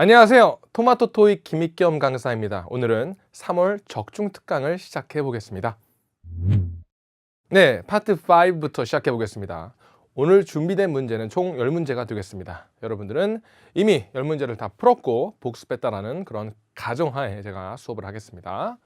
안녕하세요. 토마토 토익 김익겸 강사입니다. 오늘은 3월 적중 특강을 시작해 보겠습니다. 네, 파트 5부터 시작해 보겠습니다. 오늘 준비된 문제는 총 10문제가 되겠습니다. 여러분들은 이미 10문제를 다 풀었고 복습했다라는 그런 가정하에 제가 수업을 하겠습니다.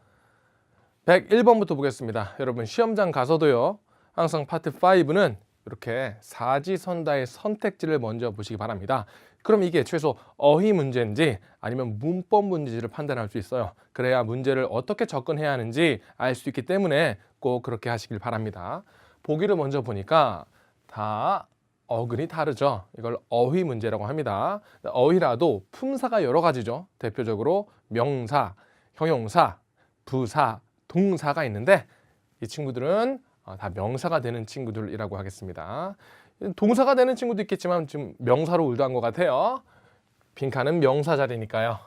101번부터 보겠습니다. 여러분 시험장 가서도요. 항상 파트 5는 이렇게 사지선다의 선택지를 먼저 보시기 바랍니다. 그럼 이게 최소 어휘 문제인지 아니면 문법 문제인지를 판단할 수 있어요. 그래야 문제를 어떻게 접근해야 하는지 알 수 있기 때문에 꼭 그렇게 하시길 바랍니다. 보기를 먼저 보니까 다 어근이 다르죠. 이걸 어휘 문제라고 합니다. 어휘라도 품사가 여러 가지죠. 대표적으로 명사, 형용사, 부사, 동사가 있는데 이 친구들은 다 명사가 되는 친구들이라고 하겠습니다. 동사가 되는 친구도 있겠지만 지금 명사로 의도한 것 같아요. 빈칸은 명사 자리니까요.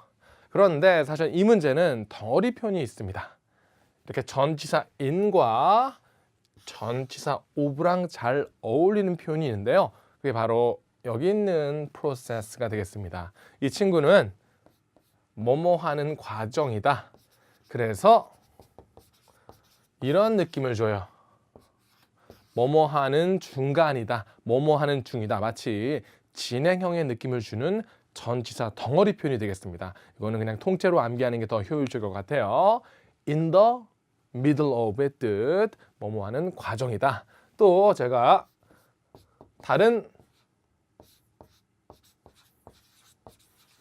그런데 사실 이 문제는 덩어리 표현이 있습니다. 이렇게 전치사 in과 전치사 of랑 잘 어울리는 표현이 있는데요. 그게 바로 여기 있는 process가 되겠습니다. 이 친구는 뭐뭐 하는 과정이다. 그래서 이런 느낌을 줘요. 뭐뭐 하는 중간이다. 뭐뭐 하는 중이다. 마치 진행형의 느낌을 주는 전치사 덩어리 표현이 되겠습니다. 이거는 그냥 통째로 암기하는 게 더 효율적일 것 같아요. In the middle of의 뜻, 뭐뭐 하는 과정이다. 또 제가 다른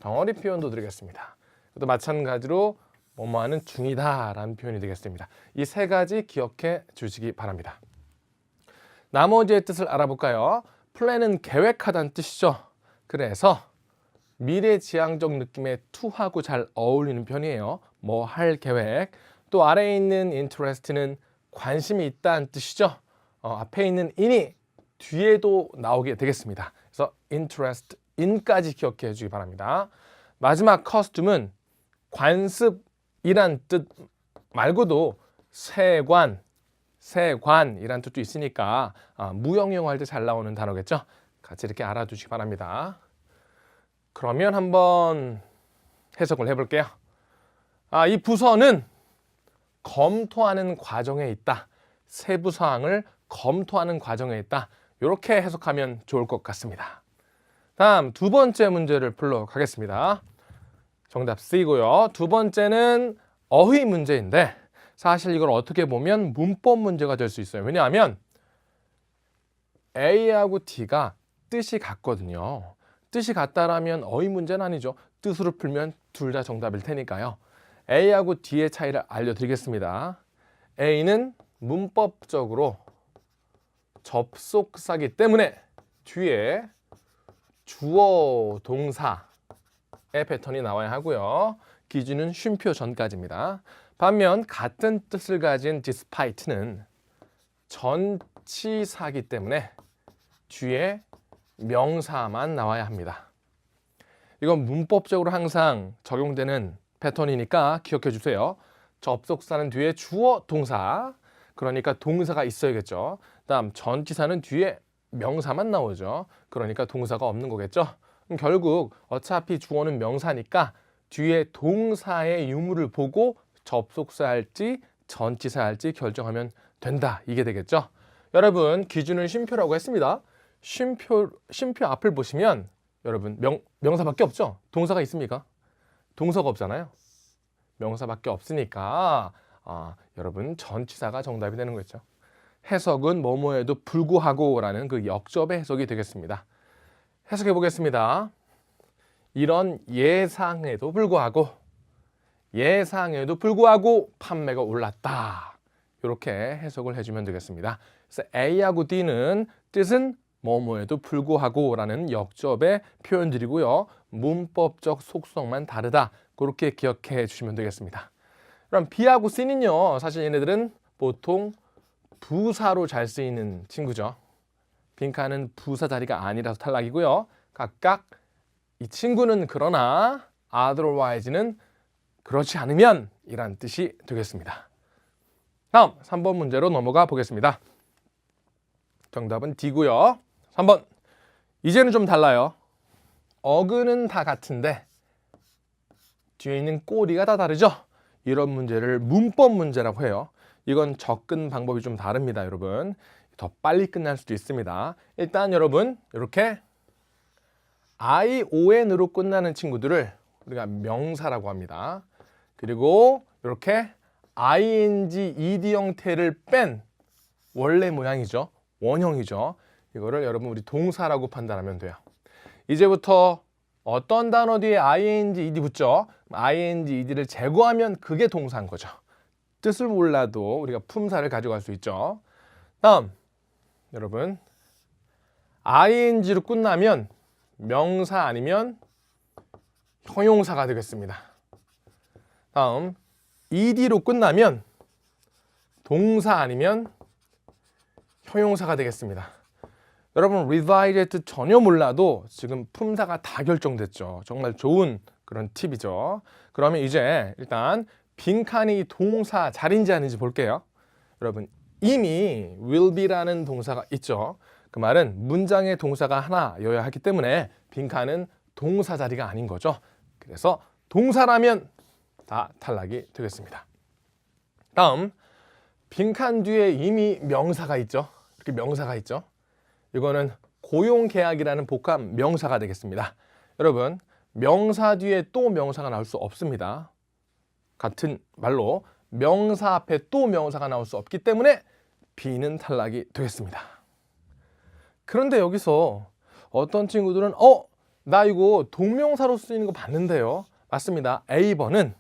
덩어리 표현도 드리겠습니다. 또 마찬가지로 뭐뭐 하는 중이다 라는 표현이 되겠습니다. 이 세 가지 기억해 주시기 바랍니다. 나머지의 뜻을 알아볼까요? 플랜은 계획하다는 뜻이죠. 그래서 미래지향적 느낌의 to하고 잘 어울리는 편이에요. 뭐 할 계획. 또 아래에 있는 interest는 관심이 있다는 뜻이죠. 앞에 있는 in이 뒤에도 나오게 되겠습니다. 그래서 interest in까지 기억해 주기 바랍니다. 마지막 costume은 관습이란 뜻 말고도 세관이란 뜻도 있으니까 무형용어 할 때 잘 나오는 단어겠죠. 같이 이렇게 알아두시기 바랍니다. 그러면 한번 해석을 해볼게요. 이 부서는 검토하는 과정에 있다. 세부 사항을 검토하는 과정에 있다. 이렇게 해석하면 좋을 것 같습니다. 다음 두 번째 문제를 풀러 가겠습니다. 정답 C고요. 두 번째는 어휘 문제인데 사실 이걸 어떻게 보면 문법 문제가 될 수 있어요. 왜냐하면 A하고 D가 뜻이 같거든요. 뜻이 같다라면 어휘 문제는 아니죠. 뜻으로 풀면 둘 다 정답일 테니까요. A하고 D의 차이를 알려드리겠습니다. A는 문법적으로 접속사기 때문에 뒤에 주어 동사의 패턴이 나와야 하고요. 기준은 쉼표 전까지입니다. 반면 같은 뜻을 가진 despite는 전치사기 때문에 뒤에 명사만 나와야 합니다. 이건 문법적으로 항상 적용되는 패턴이니까 기억해 주세요. 접속사는 뒤에 주어 동사, 그러니까 동사가 있어야겠죠. 다음 전치사는 뒤에 명사만 나오죠. 그러니까 동사가 없는 거겠죠. 그럼 결국 어차피 주어는 명사니까 뒤에 동사의 유무를 보고 접속사 할지 전치사 할지 결정하면 된다. 이게 되겠죠. 여러분 기준은 쉼표라고 했습니다. 쉼표 앞을 보시면 여러분 명사밖에 없죠. 동사가 있습니까? 동사가 없잖아요. 명사밖에 없으니까 여러분 전치사가 정답이 되는 거겠죠. 해석은 뭐뭐에도 불구하고 라는 그 역접의 해석이 되겠습니다. 해석해 보겠습니다. 이런 예상에도 불구하고 판매가 올랐다. 이렇게 해석을 해주면 되겠습니다. 그래서 A하고 D는 뜻은 뭐뭐에도 불구하고 라는 역접의 표현들이고요. 문법적 속성만 다르다. 그렇게 기억해 주시면 되겠습니다. 그럼 B하고 C는요. 사실 얘네들은 보통 부사로 잘 쓰이는 친구죠. 빈칸은 부사 자리가 아니라서 탈락이고요. 각각 이 친구는 그러나 otherwise는 그렇지 않으면 이란 뜻이 되겠습니다. 다음 3번 문제로 넘어가 보겠습니다. 정답은 D고요. 3번. 이제는 좀 달라요. 어근은 다 같은데 뒤에 있는 꼬리가 다 다르죠? 이런 문제를 문법 문제라고 해요. 이건 접근 방법이 좀 다릅니다, 여러분. 더 빨리 끝날 수도 있습니다. 일단 여러분, 이렇게 ION으로 끝나는 친구들을 우리가 명사라고 합니다. 그리고 이렇게 ING, ED 형태를 뺀 원래 모양이죠. 원형이죠. 이거를 여러분 우리 동사라고 판단하면 돼요. 이제부터 어떤 단어 뒤에 ING, ED 붙죠? ING, ED를 제거하면 그게 동사인 거죠. 뜻을 몰라도 우리가 품사를 가져갈 수 있죠. 다음, 여러분 ING로 끝나면 명사 아니면 형용사가 되겠습니다. 다음, ED로 끝나면 동사 아니면 형용사가 되겠습니다. 여러분 revise의 뜻 전혀 몰라도 지금 품사가 다 결정됐죠. 정말 좋은 그런 팁이죠. 그러면 이제 일단 빈칸이 동사 자리인지 아닌지 볼게요. 여러분 이미 will be라는 동사가 있죠. 그 말은 문장의 동사가 하나여야 하기 때문에 빈칸은 동사 자리가 아닌 거죠. 그래서 동사라면 다 탈락이 되겠습니다. 다음, 빈칸 뒤에 이미 명사가 있죠. 이렇게 명사가 있죠. 이거는 고용계약이라는 복합 명사가 되겠습니다. 여러분, 명사 뒤에 또 명사가 나올 수 없습니다. 같은 말로 명사 앞에 또 명사가 나올 수 없기 때문에 B는 탈락이 되겠습니다. 그런데 여기서 어떤 친구들은 나 이거 동명사로 쓰이는 거 봤는데요. 맞습니다. A번은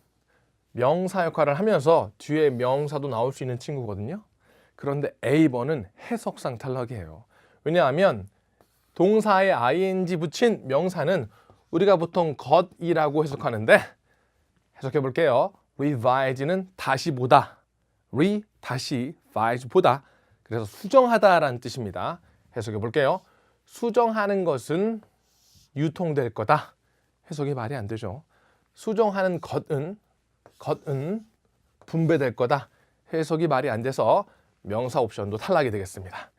명사 역할을 하면서 뒤에 명사도 나올 수 있는 친구거든요. 그런데 A번은 해석상 탈락이에요. 왜냐하면 동사에 ing 붙인 명사는 우리가 보통 것이라고 해석하는데 해석해 볼게요. revise는 다시 보다. 다시 vise 보다. 그래서 수정하다라는 뜻입니다. 해석해 볼게요. 수정하는 것은 유통될 거다. 해석이 말이 안 되죠. 수정하는 것은 분배될 거다. 해석이 말이 안 돼서 명사 옵션도 탈락이 되겠습니다.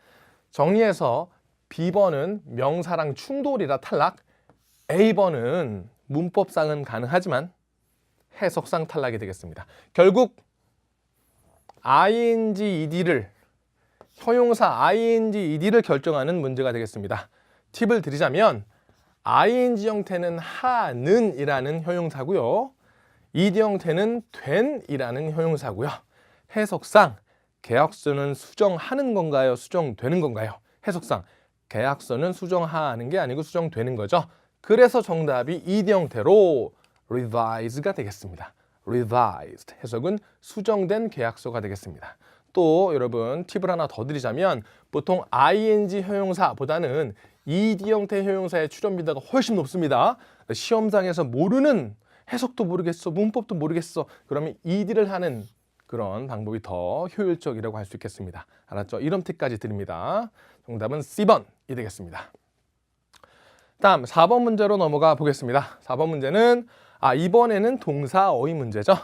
정리해서 B번은 명사랑 충돌이라 탈락, A번은 문법상은 가능하지만 해석상 탈락이 되겠습니다. 결국 ing, ed를 형용사 ing, ed를 결정하는 문제가 되겠습니다. 팁을 드리자면 ing 형태는 하는 이라는 형용사고요. ed 형태는 된 이라는 형용사고요. 해석상 계약서는 수정하는 건가요? 수정되는 건가요? 해석상 계약서는 수정하는 게 아니고 수정되는 거죠. 그래서 정답이 ed 형태로 revise가 되겠습니다. revised 해석은 수정된 계약서가 되겠습니다. 또 여러분 팁을 하나 더 드리자면 보통 ing 형용사보다는 ed 형태 형용사의 출현 빈도가 훨씬 높습니다. 시험장에서 모르는 해석도 모르겠어, 문법도 모르겠어. 그러면 ed를 하는 그런 방법이 더 효율적이라고 할 수 있겠습니다. 알았죠? 이런 팁까지 드립니다. 정답은 C번이 되겠습니다. 다음 4번 문제로 넘어가 보겠습니다. 4번 문제는 이번에는 동사 어휘 문제죠.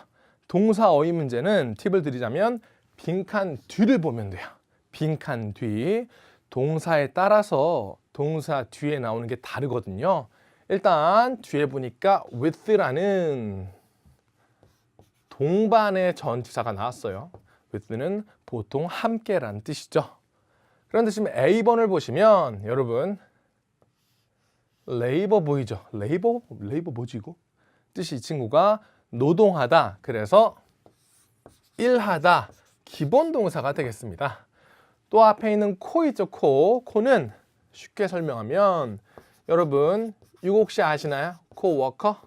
동사 어휘 문제는 팁을 드리자면 빈칸 뒤를 보면 돼요. 빈칸 뒤 동사에 따라서 동사 뒤에 나오는 게 다르거든요. 일단 뒤에 보니까 with라는 동반의 전치사가 나왔어요. with는 보통 함께라는 뜻이죠. 그런데 지금 A번을 보시면 여러분 레이버 보이죠? 레이버 뭐지 이거? 뜻이 이 친구가 노동하다. 그래서 일하다. 기본 동사가 되겠습니다. 또 앞에 있는 코 있죠? 코는 쉽게 설명하면 여러분 이거 혹시 아시나요? 코워커?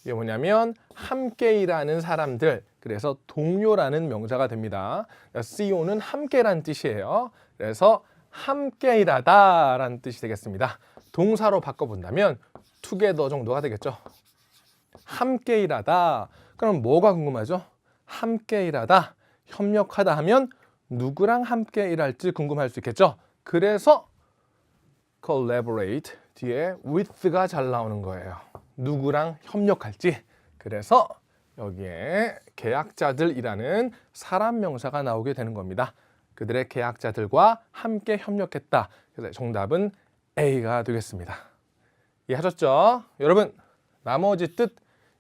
이게 뭐냐면 함께 일하는 사람들. 그래서 동료라는 명사가 됩니다. CO는 함께라는 뜻이에요. 그래서 함께 일하다라는 뜻이 되겠습니다. 동사로 바꿔본다면 together 정도가 되겠죠. 함께 일하다. 그럼 뭐가 궁금하죠? 함께 일하다, 협력하다 하면 누구랑 함께 일할지 궁금할 수 있겠죠. 그래서 collaborate 뒤에 with가 잘 나오는 거예요. 누구랑 협력할지. 그래서 여기에 계약자들이라는 사람 명사가 나오게 되는 겁니다. 그들의 계약자들과 함께 협력했다. 그래서 정답은 A가 되겠습니다. 이해하셨죠? 여러분 나머지 뜻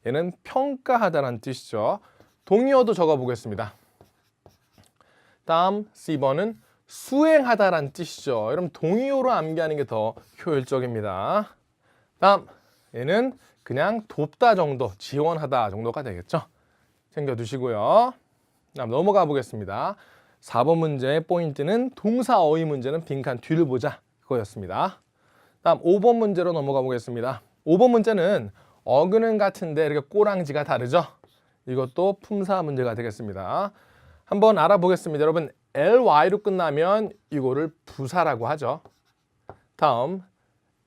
얘는 평가하다라는 뜻이죠. 동의어도 적어보겠습니다. 다음 C번은 수행하다라는 뜻이죠. 여러분 동의어로 암기하는 게 더 효율적입니다. 다음 얘는 그냥 돕다 정도, 지원하다 정도가 되겠죠. 챙겨두시고요. 다음 넘어가 보겠습니다. 4번 문제의 포인트는 동사 어휘 문제는 빈칸 뒤를 보자 그거였습니다. 다음 5번 문제로 넘어가 보겠습니다. 5번 문제는 어근은 같은데 이렇게 꼬랑지가 다르죠. 이것도 품사 문제가 되겠습니다. 한번 알아보겠습니다. 여러분 ly로 끝나면 이거를 부사라고 하죠. 다음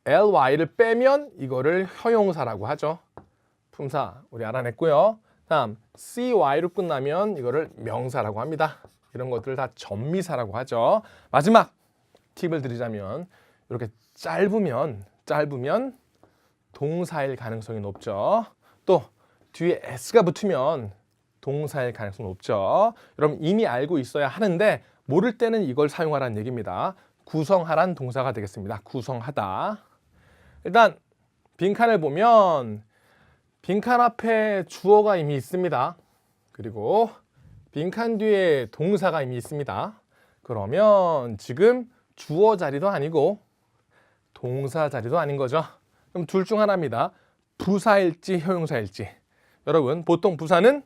ly를 빼면 이거를 형용사라고 하죠. 품사 우리 알아냈고요. 다음 cy로 끝나면 이거를 명사라고 합니다. 이런 것들을 다 전미사라고 하죠. 마지막 팁을 드리자면 이렇게 짧으면 동사일 가능성이 높죠. 또 뒤에 s가 붙으면 동사일 가능성이 높죠. 여러분 이미 알고 있어야 하는데 모를 때는 이걸 사용하라는 얘기입니다. 구성하란 동사가 되겠습니다. 구성하다. 일단 빈칸을 보면 빈칸 앞에 주어가 이미 있습니다. 그리고 빈칸 뒤에 동사가 이미 있습니다. 그러면 지금 주어 자리도 아니고 동사 자리도 아닌 거죠. 그럼 둘 중 하나입니다. 부사일지 형용사일지. 여러분 보통 부사는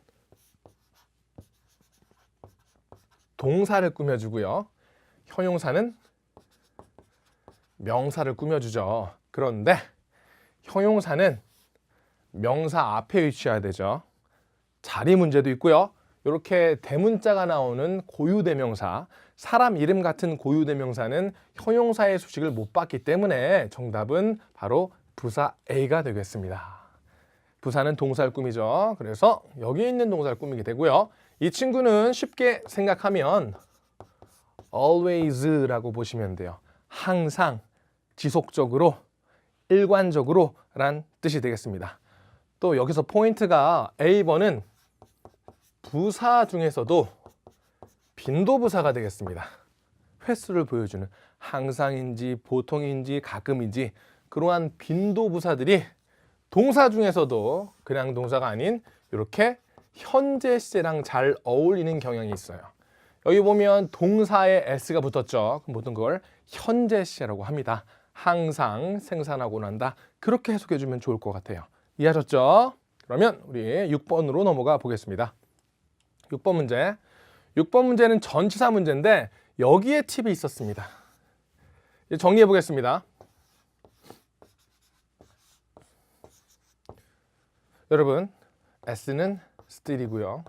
동사를 꾸며주고요. 형용사는 명사를 꾸며주죠. 그런데 형용사는 명사 앞에 위치해야 되죠. 자리 문제도 있고요. 이렇게 대문자가 나오는 고유대명사, 사람 이름 같은 고유대명사는 형용사의 수식을 못 받기 때문에 정답은 바로 부사 A가 되겠습니다. 부사는 동사를 꾸미죠. 그래서 여기 있는 동사를 꾸미게 되고요. 이 친구는 쉽게 생각하면 always라고 보시면 돼요. 항상, 지속적으로, 일관적으로 란 뜻이 되겠습니다. 또 여기서 포인트가 A번은 부사 중에서도 빈도부사가 되겠습니다. 횟수를 보여주는 항상인지 보통인지 가끔인지 그러한 빈도부사들이 동사 중에서도 그냥 동사가 아닌 이렇게 현재 시제랑 잘 어울리는 경향이 있어요. 여기 보면 동사에 s가 붙었죠. 그럼 보통 그걸 현재 시제라고 합니다. 항상 생산하고 난다. 그렇게 해석해 주면 좋을 것 같아요. 이해하셨죠? 그러면 우리 6번으로 넘어가 보겠습니다. 6번 문제. 6번 문제는 전치사 문제인데 여기에 팁이 있었습니다. 정리해 보겠습니다. 여러분 S는 still이고요.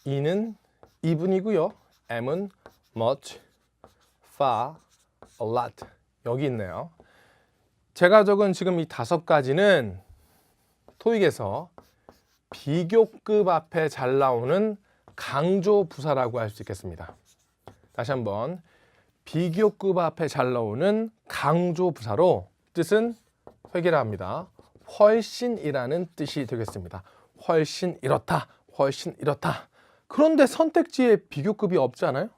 E는 even이고요. M은 much, far, a lot 여기 있네요. 제가 적은 지금 이 5가지는 토익에서 비교급 앞에 잘 나오는 강조 부사라고 할 수 있겠습니다. 다시 한번 비교급 앞에 잘 나오는 강조 부사로 뜻은 회계라 합니다. 훨씬이라는 뜻이 되겠습니다. 훨씬 이렇다, 훨씬 이렇다. 그런데 선택지에 비교급이 없잖아요.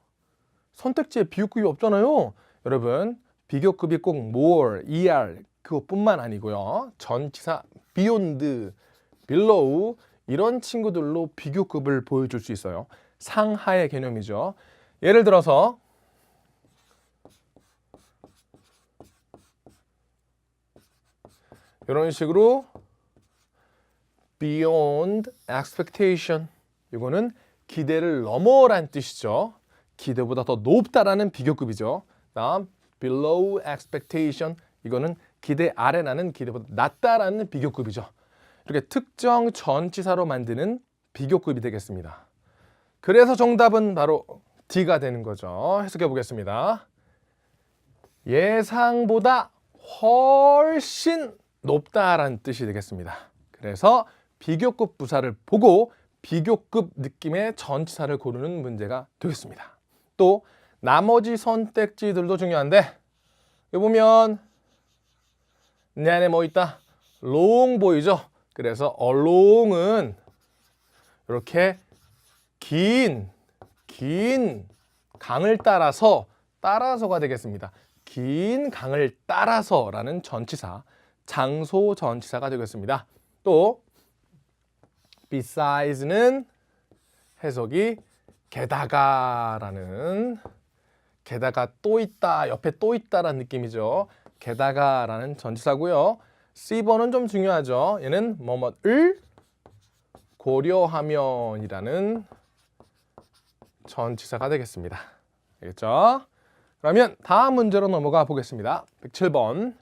선택지에 비교급이 없잖아요. 여러분 비교급이 꼭 more, er 그것뿐만 아니고요. 전치사 beyond, below 이런 친구들로 비교급을 보여줄 수 있어요. 상하의 개념이죠. 예를 들어서 이런 식으로 beyond expectation 이거는 기대를 넘어란 뜻이죠. 기대보다 더 높다라는 비교급이죠. 다음 below expectation 이거는 기대 아래라는 기대보다 낮다라는 비교급이죠. 이렇게 특정 전치사로 만드는 비교급이 되겠습니다. 그래서 정답은 바로 D가 되는 거죠. 해석해 보겠습니다. 예상보다 훨씬 높다라는 뜻이 되겠습니다. 그래서 비교급 부사를 보고 비교급 느낌의 전치사를 고르는 문제가 되겠습니다. 또 나머지 선택지들도 중요한데 여기 보면 내 안에 뭐 있다? long 보이죠? 그래서 along은 이렇게 긴 강을 따라서가 되겠습니다. 긴 강을 따라서라는 전치사, 장소 전치사가 되겠습니다. 또 Besides는 해석이 게다가라는, 게다가 또 있다, 옆에 또 있다라는 느낌이죠. 게다가라는 전치사고요. C번은 좀 중요하죠. 얘는 뭐뭐를 고려하면이라는 전치사가 되겠습니다. 알겠죠? 그러면 다음 문제로 넘어가 보겠습니다. 107번.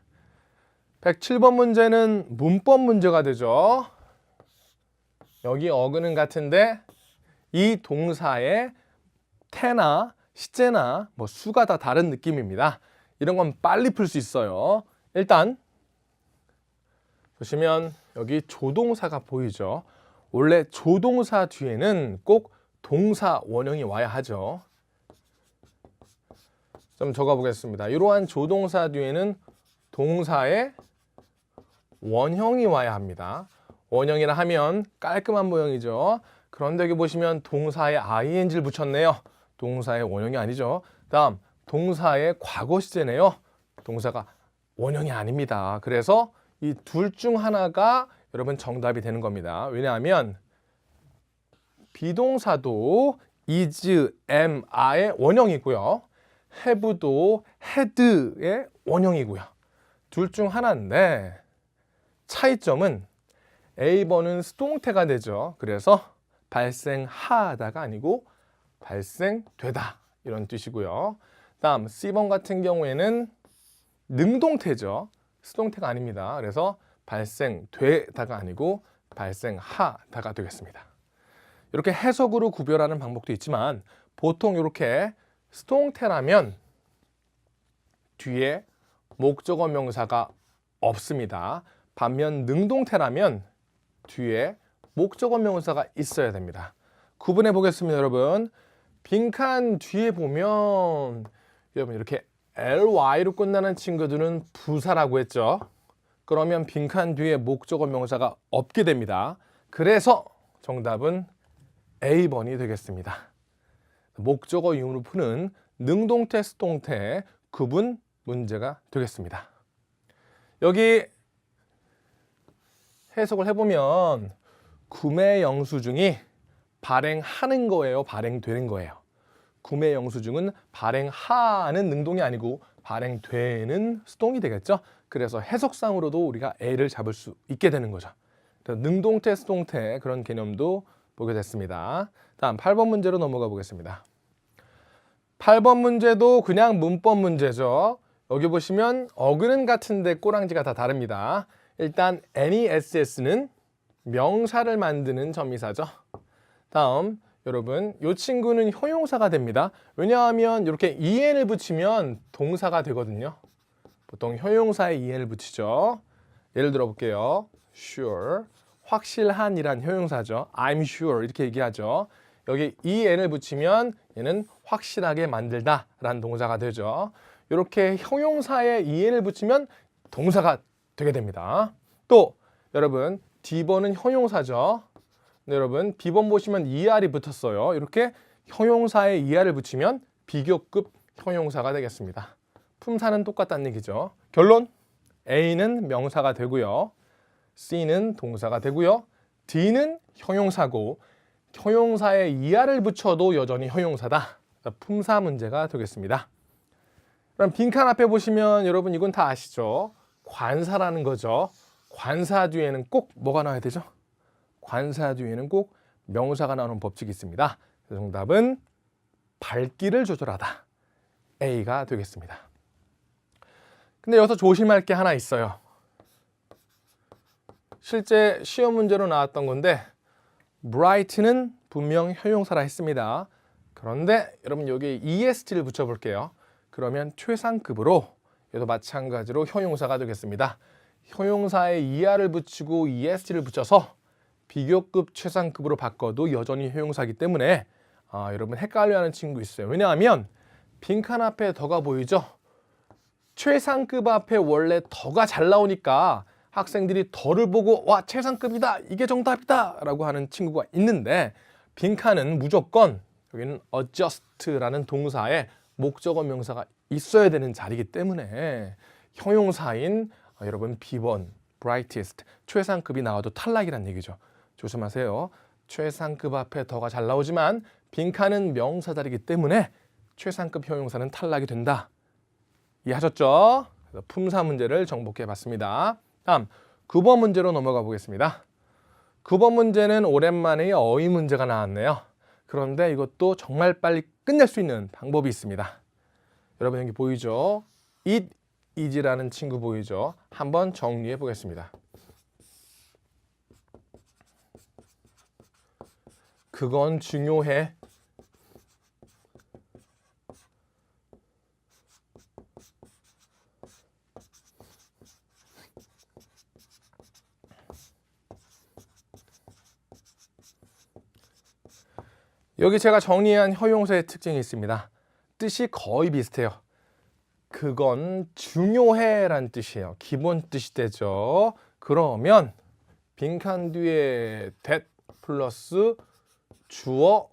107번 문제는 문법 문제가 되죠. 여기 어근은 같은데 이 동사의 태나 시제나 뭐 수가 다 다른 느낌입니다. 이런 건 빨리 풀 수 있어요. 일단 보시면 여기 조동사가 보이죠. 원래 조동사 뒤에는 꼭 동사 원형이 와야 하죠. 좀 적어 보겠습니다. 이러한 조동사 뒤에는 동사의 원형이 와야 합니다. 원형이라 하면 깔끔한 모형이죠. 그런데 여기 보시면 동사에 ing를 붙였네요. 동사의 원형이 아니죠. 다음 동사의 과거 시제네요. 동사가 원형이 아닙니다. 그래서 이 둘 중 하나가 여러분 정답이 되는 겁니다. 왜냐하면 비동사도 is, am, are의 원형이고요. have도 had의 원형이고요. 둘 중 하나인데 차이점은 A번은 수동태가 되죠. 그래서 발생하다가 아니고 발생되다 이런 뜻이고요. 다음 C번 같은 경우에는 능동태죠. 수동태가 아닙니다. 그래서 발생되다가 아니고 발생하다가 되겠습니다. 이렇게 해석으로 구별하는 방법도 있지만 보통 이렇게 수동태라면 뒤에 목적어 명사가 없습니다. 반면 능동태라면 뒤에 목적어 명사가 있어야 됩니다. 구분해 보겠습니다, 여러분. 빈칸 뒤에 보면 여러분 이렇게 ly로 끝나는 친구들은 부사라고 했죠. 그러면 빈칸 뒤에 목적어 명사가 없게 됩니다. 그래서 정답은 A번이 되겠습니다. 목적어 이용으로 푸는 능동태, 수동태 구분 문제가 되겠습니다. 여기 해석을 해보면 구매 영수증이 발행하는 거예요, 발행되는 거예요. 구매 영수증은 발행하는 능동이 아니고 발행되는 수동이 되겠죠. 그래서 해석상으로도 우리가 A를 잡을 수 있게 되는 거죠. 능동태, 수동태 그런 개념도 보게 됐습니다. 다음 8번 문제로 넘어가 보겠습니다. 8번 문제도 그냥 문법 문제죠. 여기 보시면 어근은 같은데 꼬랑지가 다 다릅니다. 일단 NESS는 명사를 만드는 전미사죠. 다음 여러분 이 친구는 형용사가 됩니다. 왜냐하면 이렇게 EN을 붙이면 동사가 되거든요. 보통 형용사에 EN을 붙이죠. 예를 들어 볼게요. sure, 확실한이란 형용사죠. I'm sure 이렇게 얘기하죠. 여기 EN을 붙이면 얘는 확실하게 만들다 라는 동사가 되죠. 이렇게 형용사에 EN을 붙이면 동사가 되게 됩니다. 또 여러분 D번은 형용사죠. 네, 여러분 B번 보시면 ER이 붙었어요. 이렇게 형용사에 ER을 붙이면 비교급 형용사가 되겠습니다. 품사는 똑같다는 얘기죠. 결론 A는 명사가 되고요. C는 동사가 되고요. D는 형용사고 형용사에 ER을 붙여도 여전히 형용사다. 품사 문제가 되겠습니다. 그럼 빈칸 앞에 보시면 여러분 이건 다 아시죠? 관사라는 거죠. 관사 뒤에는 꼭 뭐가 나와야 되죠? 관사 뒤에는 꼭 명사가 나오는 법칙이 있습니다. 정답은 밝기를 조절하다. A가 되겠습니다. 근데 여기서 조심할 게 하나 있어요. 실제 시험 문제로 나왔던 건데 bright는 분명 형용사라 했습니다. 그런데 여러분 여기 EST를 붙여볼게요. 그러면 최상급으로 얘도 마찬가지로 형용사가 되겠습니다. 형용사에 ER을 붙이고 EST를 붙여서 비교급 최상급으로 바꿔도 여전히 형용사이기 때문에 여러분 헷갈려하는 친구 있어요. 왜냐하면 빈칸 앞에 더가 보이죠? 최상급 앞에 원래 더가 잘 나오니까 학생들이 더를 보고 와 최상급이다 이게 정답이다 라고 하는 친구가 있는데 빈칸은 무조건 여기는 adjust라는 동사에 목적어 명사가 있어야 되는 자리이기 때문에 형용사인 여러분 B번 brightest 최상급이 나와도 탈락이란 얘기죠. 조심하세요. 최상급 앞에 더가 잘 나오지만 빈칸은 명사 자리이기 때문에 최상급 형용사는 탈락이 된다. 이해하셨죠? 그래서 품사 문제를 정복해 봤습니다. 다음 9번 문제로 넘어가 보겠습니다. 9번 문제는 오랜만에 어휘 문제가 나왔네요. 그런데 이것도 정말 빨리 끝낼 수 있는 방법이 있습니다. 여러분 여기 보이죠? it is라는 친구 보이죠? 한번 정리해 보겠습니다. 그건 중요해. 여기 제가 정리한 형용사의 특징이 있습니다. 뜻이 거의 비슷해요. 그건 중요해란 뜻이에요. 기본 뜻이 되죠. 그러면 빈칸 뒤에 that 플러스 주어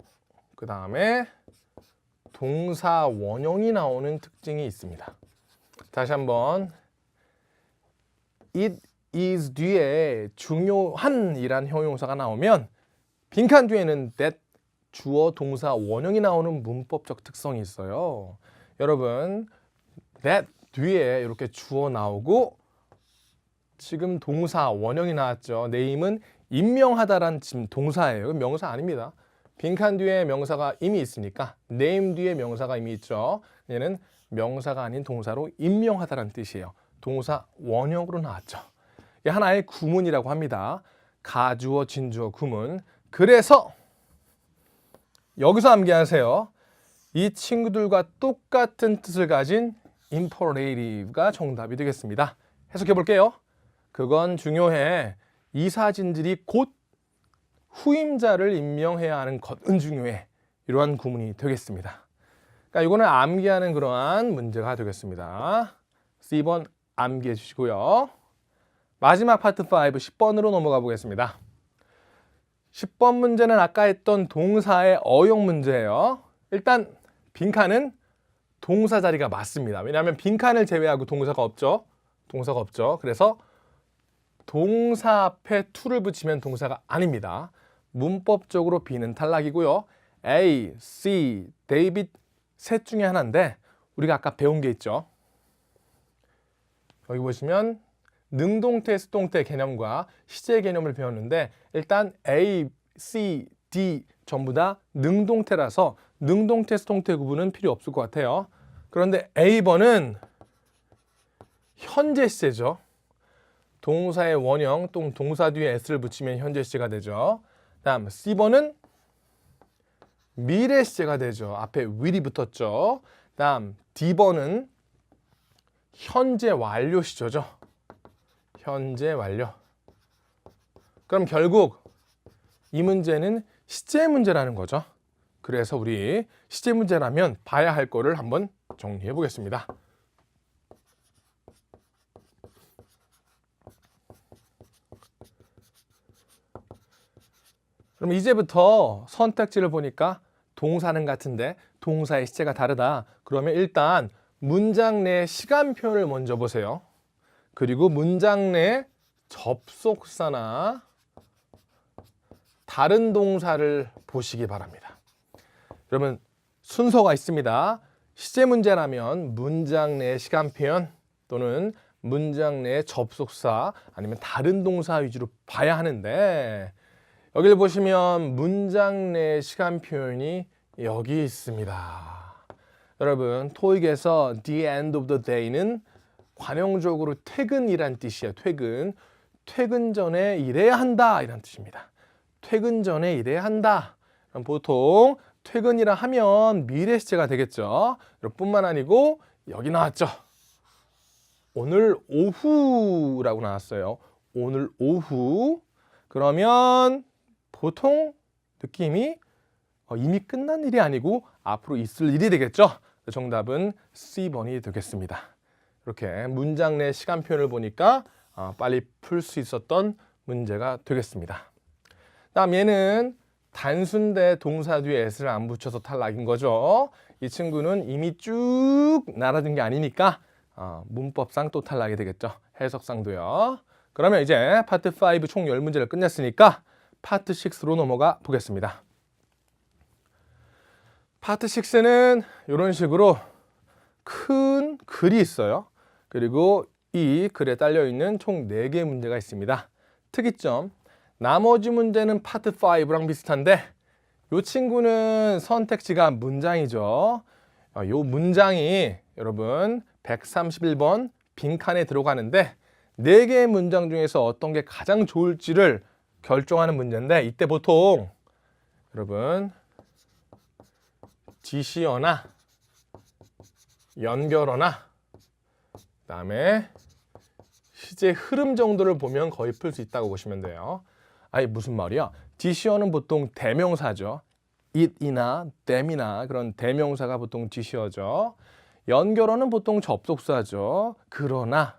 그 다음에 동사 원형이 나오는 특징이 있습니다. 다시 한번 it is 뒤에 중요한 이란 형용사가 나오면 빈칸 뒤에는 that 주어 동사 원형이 나오는 문법적 특성이 있어요. 여러분 that 뒤에 이렇게 주어 나오고 지금 동사 원형이 나왔죠. name은 임명하다란 지금 동사예요. 명사 아닙니다. 빈칸 뒤에 명사가 이미 있으니까 name 뒤에 명사가 이미 있죠. 얘는 명사가 아닌 동사로 임명하다라는 뜻이에요. 동사 원형으로 나왔죠. 이게 하나의 구문이라고 합니다. 가주어, 진주어, 구문. 그래서 여기서 암기하세요. 이 친구들과 똑같은 뜻을 가진 imperative가 정답이 되겠습니다. 해석해 볼게요. 그건 중요해. 이 사진들이 곧 후임자를 임명해야 하는 것은 중요해. 이러한 구문이 되겠습니다. 그러니까 이거는 암기하는 그러한 문제가 되겠습니다. C번 암기해 주시고요. 마지막 파트 5, 10번으로 넘어가 보겠습니다. 10번 문제는 아까 했던 동사의 어용 문제예요. 일단 빈칸은 동사 자리가 맞습니다. 왜냐하면 빈칸을 제외하고 동사가 없죠. 동사가 없죠. 그래서 동사 앞에 to를 붙이면 동사가 아닙니다. 문법적으로 B는 탈락이고요. A, C, 데이빗 셋 중에 하나인데 우리가 아까 배운 게 있죠. 여기 보시면 능동태, 수동태 개념과 시제 개념을 배웠는데 일단 A, C, D 전부 다 능동태라서 능동태, 수동태 구분은 필요 없을 것 같아요. 그런데 A번은 현재 시제죠. 동사의 원형 또는 동사 뒤에 s를 붙이면 현재 시제가 되죠. 다음 C번은 미래 시제가 되죠. 앞에 will이 붙었죠. 다음 D번은 현재 완료 시조죠. 현재 완료. 그럼 결국 이 문제는 시제 문제라는 거죠. 그래서 우리 시제 문제라면 봐야 할 거를 한번 정리해 보겠습니다. 그럼 이제부터 선택지를 보니까 동사는 같은데 동사의 시제가 다르다. 그러면 일단 문장 내 시간표를 먼저 보세요. 그리고 문장 내 접속사나 다른 동사를 보시기 바랍니다. 여러분 순서가 있습니다. 시제 문제라면 문장 내 시간 표현 또는 문장 내 접속사 아니면 다른 동사 위주로 봐야 하는데 여기를 보시면 문장 내 시간 표현이 여기 있습니다. 여러분 토익에서 the end of the day는 관용적으로 퇴근이란 뜻이에요. 퇴근 전에 일해야 한다 이란 뜻입니다. 퇴근 전에 일해야 한다. 그럼 보통 퇴근이라 하면 미래 시제가 되겠죠. 뿐만 아니고 여기 나왔죠. 오늘 오후라고 나왔어요. 오늘 오후. 그러면 보통 느낌이 이미 끝난 일이 아니고 앞으로 있을 일이 되겠죠. 정답은 C번이 되겠습니다. 이렇게 문장 내 시간 표현을 보니까 빨리 풀 수 있었던 문제가 되겠습니다. 다음 얘는 단순대 동사 뒤에 s를 안 붙여서 탈락인 거죠. 이 친구는 이미 쭉 날아든 게 아니니까 문법상 또 탈락이 되겠죠. 해석상도요. 그러면 이제 파트 5 총 10문제를 끝냈으니까 파트 6로 넘어가 보겠습니다. 파트 6는 이런 식으로 큰 글이 있어요. 그리고 이 글에 딸려 있는 총 4개의 문제가 있습니다. 특이점, 나머지 문제는 파트 5랑 비슷한데 이 친구는 선택지가 문장이죠. 이 문장이 여러분 131번 빈칸에 들어가는데 4개의 문장 중에서 어떤 게 가장 좋을지를 결정하는 문제인데, 이때 보통 여러분 지시어나 연결어나 그다음에 시제 흐름 정도를 보면 거의 풀 수 있다고 보시면 돼요. 아니 무슨 말이야? 지시어는 보통 대명사죠. it이나 them이나 그런 대명사가 보통 지시어죠. 연결어는 보통 접속사죠. 그러나,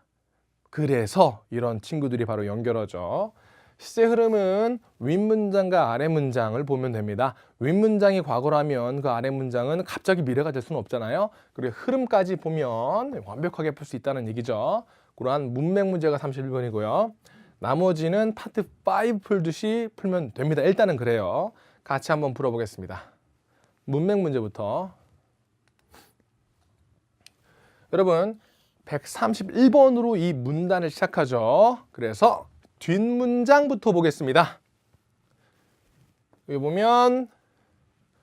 그래서 이런 친구들이 바로 연결어죠. 시제 흐름은 윗문장과 아래 문장을 보면 됩니다. 윗문장이 과거라면 그 아래 문장은 갑자기 미래가 될 수는 없잖아요. 그리고 흐름까지 보면 완벽하게 풀 수 있다는 얘기죠. 그러한 문맥 문제가 31번이고요. 나머지는 파트 5 풀듯이 풀면 됩니다. 일단은 그래요. 같이 한번 풀어보겠습니다. 문맥 문제부터. 여러분 131번으로 이 문단을 시작하죠. 그래서 뒷문장부터 보겠습니다. 여기 보면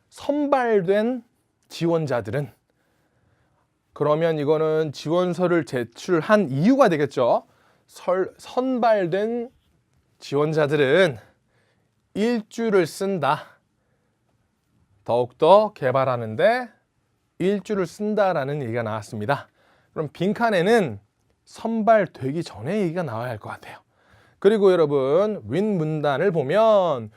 선발된 지원자들은, 그러면 이거는 지원서를 제출한 이유가 되겠죠. 선발된 지원자들은 일주를 쓴다. 더욱더 개발하는데 일주를 쓴다라는 얘기가 나왔습니다. 그럼 빈칸에는 선발되기 전에 얘기가 나와야 할 것 같아요. 그리고 여러분 윗문단을 보면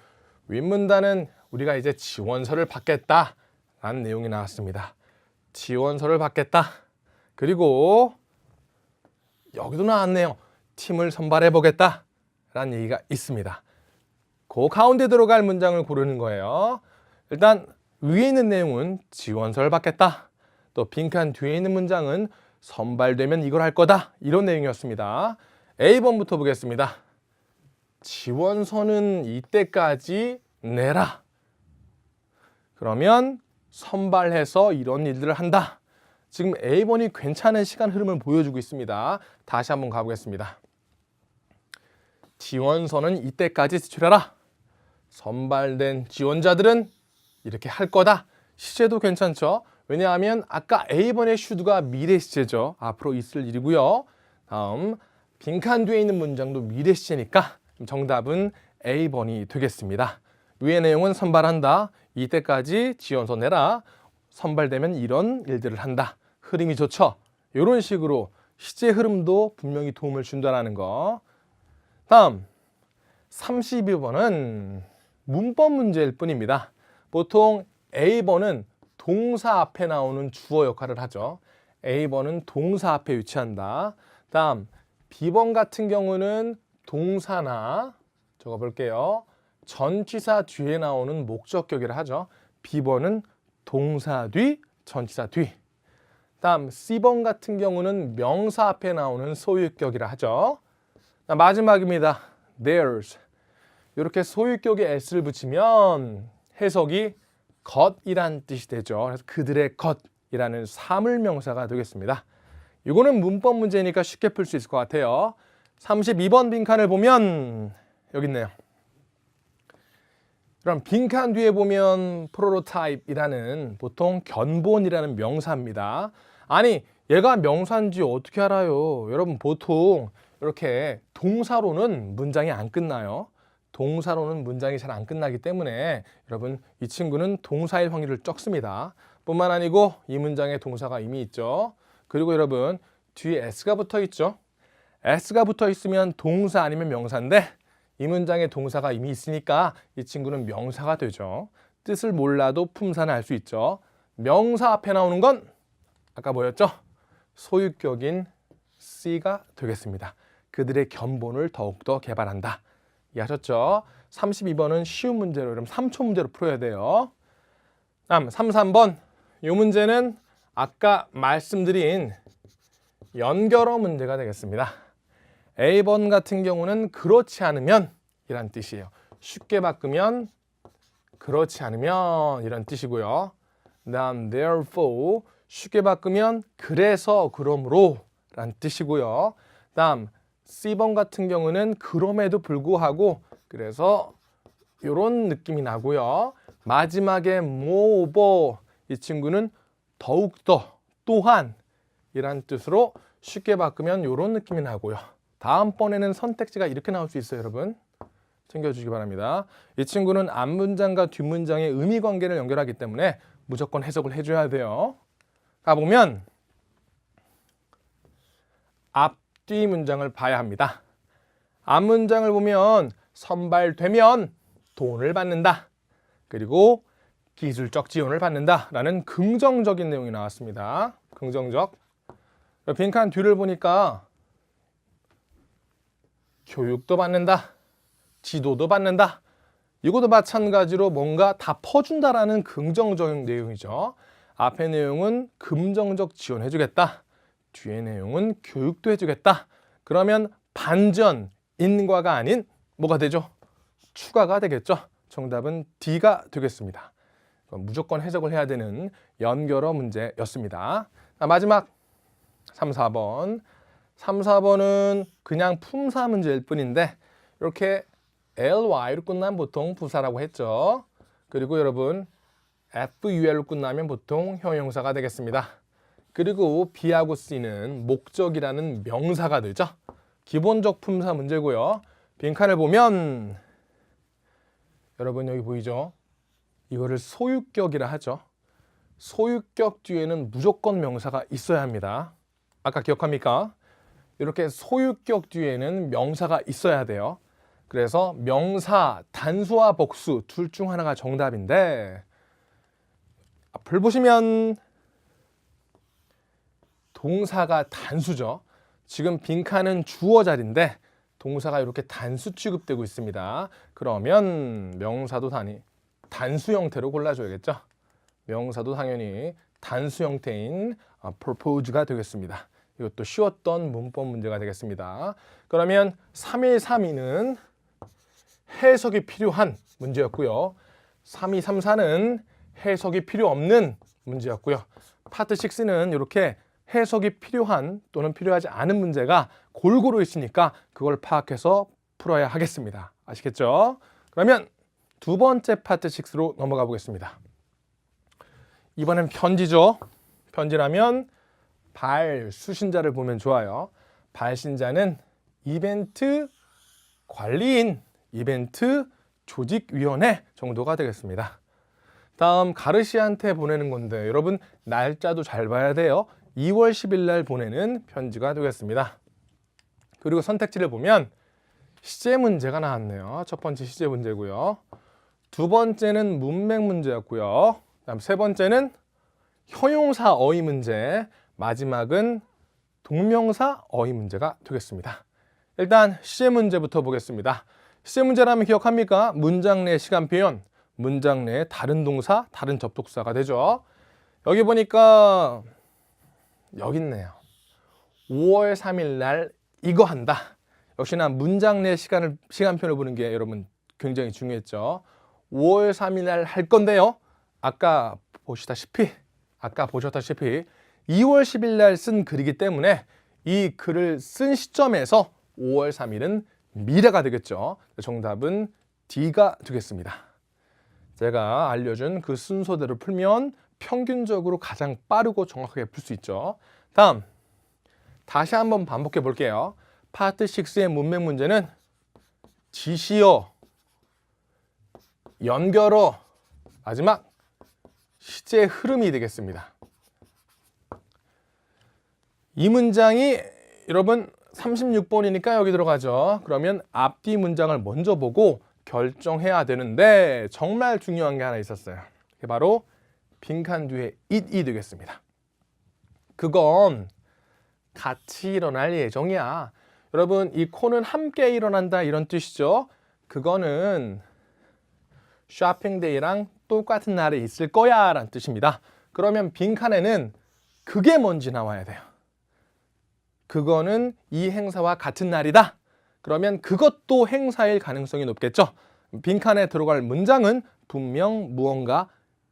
윗문단은 우리가 이제 지원서를 받겠다라는 내용이 나왔습니다. 지원서를 받겠다. 그리고 여기도 나왔네요. 팀을 선발해 보겠다 라는 얘기가 있습니다. 그 가운데 들어갈 문장을 고르는 거예요. 일단 위에 있는 내용은 지원서를 받겠다. 또 빈칸 뒤에 있는 문장은 선발되면 이걸 할 거다. 이런 내용이었습니다. A번부터 보겠습니다. 지원서는 이때까지 내라. 그러면 선발해서 이런 일들을 한다. 지금 A번이 괜찮은 시간 흐름을 보여주고 있습니다. 다시 한번 가보겠습니다. 지원서는 이때까지 제출해라. 선발된 지원자들은 이렇게 할 거다. 시제도 괜찮죠? 왜냐하면 아까 A번의 슈드가 미래 시제죠. 앞으로 있을 일이고요. 다음 빈칸 뒤에 있는 문장도 미래 시제니까 정답은 A번이 되겠습니다. 위의 내용은 선발한다. 이때까지 지원서 내라. 선발되면 이런 일들을 한다. 흐름이 좋죠? 이런 식으로 시제 흐름도 분명히 도움을 준다는 거. 다음 32번은 문법 문제일 뿐입니다. 보통 A번은 동사 앞에 나오는 주어 역할을 하죠. A번은 동사 앞에 위치한다. 다음 B번 같은 경우는 동사나 적어볼게요. 전치사 뒤에 나오는 목적격이라 하죠. B번은 동사 뒤, 전치사 뒤. 다음 C번 같은 경우는 명사 앞에 나오는 소유격이라 하죠. 마지막입니다. theirs. 이렇게 소유격에 s를 붙이면 해석이 것이란 뜻이 되죠. 그래서 그들의 것이라는 사물명사가 되겠습니다. 이거는 문법 문제니까 쉽게 풀 수 있을 것 같아요. 32번 빈칸을 보면 여기 있네요. 그럼 빈칸 뒤에 보면 프로토타입이라는 보통 견본이라는 명사입니다. 아니 얘가 명사인지 어떻게 알아요? 여러분 보통 이렇게 동사로는 문장이 안 끝나요. 동사로는 문장이 잘 안 끝나기 때문에 여러분 이 친구는 동사일 확률을 적습니다. 뿐만 아니고 이 문장에 동사가 이미 있죠. 그리고 여러분 뒤에 s가 붙어 있죠. s가 붙어 있으면 동사 아니면 명사인데 이 문장에 동사가 이미 있으니까 이 친구는 명사가 되죠. 뜻을 몰라도 품사는 알 수 있죠. 명사 앞에 나오는 건 아까 뭐였죠? 소유격인 C가 되겠습니다. 그들의 견본을 더욱더 개발한다. 이해하셨죠? 32번은 쉬운 문제로, 그럼 3초 문제로 풀어야 돼요. 다음 33번. 이 문제는 아까 말씀드린 연결어 문제가 되겠습니다. A번 같은 경우는 그렇지 않으면 이란 뜻이에요. 쉽게 바꾸면 그렇지 않으면 이런 뜻이고요. 다음 therefore 쉽게 바꾸면 그래서 그러므로 라는 뜻이고요. 다음 C번 같은 경우는 그럼에도 불구하고 그래서 이런 느낌이 나고요. 마지막에 moreover 이 친구는 더욱더 또한 이란 뜻으로 쉽게 바꾸면 이런 느낌이 나고요. 다음번에는 선택지가 이렇게 나올 수 있어요, 여러분. 챙겨주시기 바랍니다. 이 친구는 앞문장과 뒷문장의 의미 관계를 연결하기 때문에 무조건 해석을 해줘야 돼요. 가보면 앞뒤 문장을 봐야 합니다. 앞문장을 보면 선발되면 돈을 받는다. 그리고 기술적 지원을 받는다 라는 긍정적인 내용이 나왔습니다. 긍정적. 빈칸 뒤를 보니까 교육도 받는다. 지도도 받는다. 이것도 마찬가지로 뭔가 다 퍼준다라는 긍정적인 내용이죠. 앞의 내용은 긍정적 지원해주겠다. 뒤의 내용은 교육도 해주겠다. 그러면 반전, 인과가 아닌 뭐가 되죠? 추가가 되겠죠. 정답은 D가 되겠습니다. 무조건 해석을 해야 되는 연결어 문제였습니다. 마지막 3, 4번. 3, 4번은 그냥 품사 문제일 뿐인데 이렇게 ly로 끝나면 보통 부사라고 했죠. 그리고 여러분 ful로 끝나면 보통 형용사가 되겠습니다. 그리고 B하고 C는 목적이라는 명사가 되죠. 기본적 품사 문제고요. 빈칸을 보면 여러분 여기 보이죠? 이거를 소유격이라 하죠. 소유격 뒤에는 무조건 명사가 있어야 합니다. 아까 기억합니까? 이렇게 소유격 뒤에는 명사가 있어야 돼요. 그래서 명사, 단수와 복수 둘 중 하나가 정답인데 앞을 보시면 동사가 단수죠. 지금 빈칸은 주어 자리인데 동사가 이렇게 단수 취급되고 있습니다. 그러면 명사도 단수 형태로 골라줘야겠죠. 명사도 당연히 단수 형태인 propose가 되겠습니다. 이것도 쉬웠던 문법 문제가 되겠습니다. 그러면 3132는 해석이 필요한 문제였고요. 3234는 해석이 필요 없는 문제였고요. 파트 6는 이렇게 해석이 필요한 또는 필요하지 않은 문제가 골고루 있으니까 그걸 파악해서 풀어야 하겠습니다. 아시겠죠? 그러면 두 번째 파트 6로 넘어가 보겠습니다. 이번엔 편지죠. 편지라면 발수신자를 보면 좋아요. 발신자는 이벤트 관리인, 이벤트 조직위원회 정도가 되겠습니다. 다음 가르시한테 보내는 건데 여러분 날짜도 잘 봐야 돼요. 2월 10일 날 보내는 편지가 되겠습니다. 그리고 선택지를 보면 시제 문제가 나왔네요. 첫 번째 시제 문제고요. 두 번째는 문맥 문제였고요. 다음 세 번째는 형용사 어휘 문제, 마지막은 동명사 어휘 문제가 되겠습니다. 일단 시제 문제부터 보겠습니다. 시제 문제라면 기억합니까? 문장 내 시간 표현, 문장 내 다른 동사, 다른 접속사가 되죠. 여기 보니까 여기 있네요. 5월 3일 날 이거 한다. 역시나 문장 내 시간표를 보는 게 여러분 굉장히 중요했죠. 5월 3일 날 할 건데요. 아까 보셨다시피 2월 10일 날 쓴 글이기 때문에 이 글을 쓴 시점에서 5월 3일은 미래가 되겠죠. 정답은 D가 되겠습니다. 제가 알려준 그 순서대로 풀면 평균적으로 가장 빠르고 정확하게 풀 수 있죠. 다음 다시 한번 반복해 볼게요. 파트 6의 문맥 문제는 지시어, 연결어, 마지막 시제 흐름이 되겠습니다. 이 문장이 여러분 36번이니까 여기 들어가죠. 그러면 앞뒤 문장을 먼저 보고 결정해야 되는데 정말 중요한 게 하나 있었어요. 그게 바로 빈칸 뒤에 it이 되겠습니다. 그건 같이 일어날 예정이야. 여러분 이 코는 함께 일어난다 이런 뜻이죠. 그거는 쇼핑데이랑 똑같은 날에 있을 거야 라는 뜻입니다. 그러면 빈칸에는 그게 뭔지 나와야 돼요. 그거는 이 행사와 같은 날이다. 그러면 그것도 행사일 가능성이 높겠죠. 빈칸에 들어갈 문장은 분명 무언가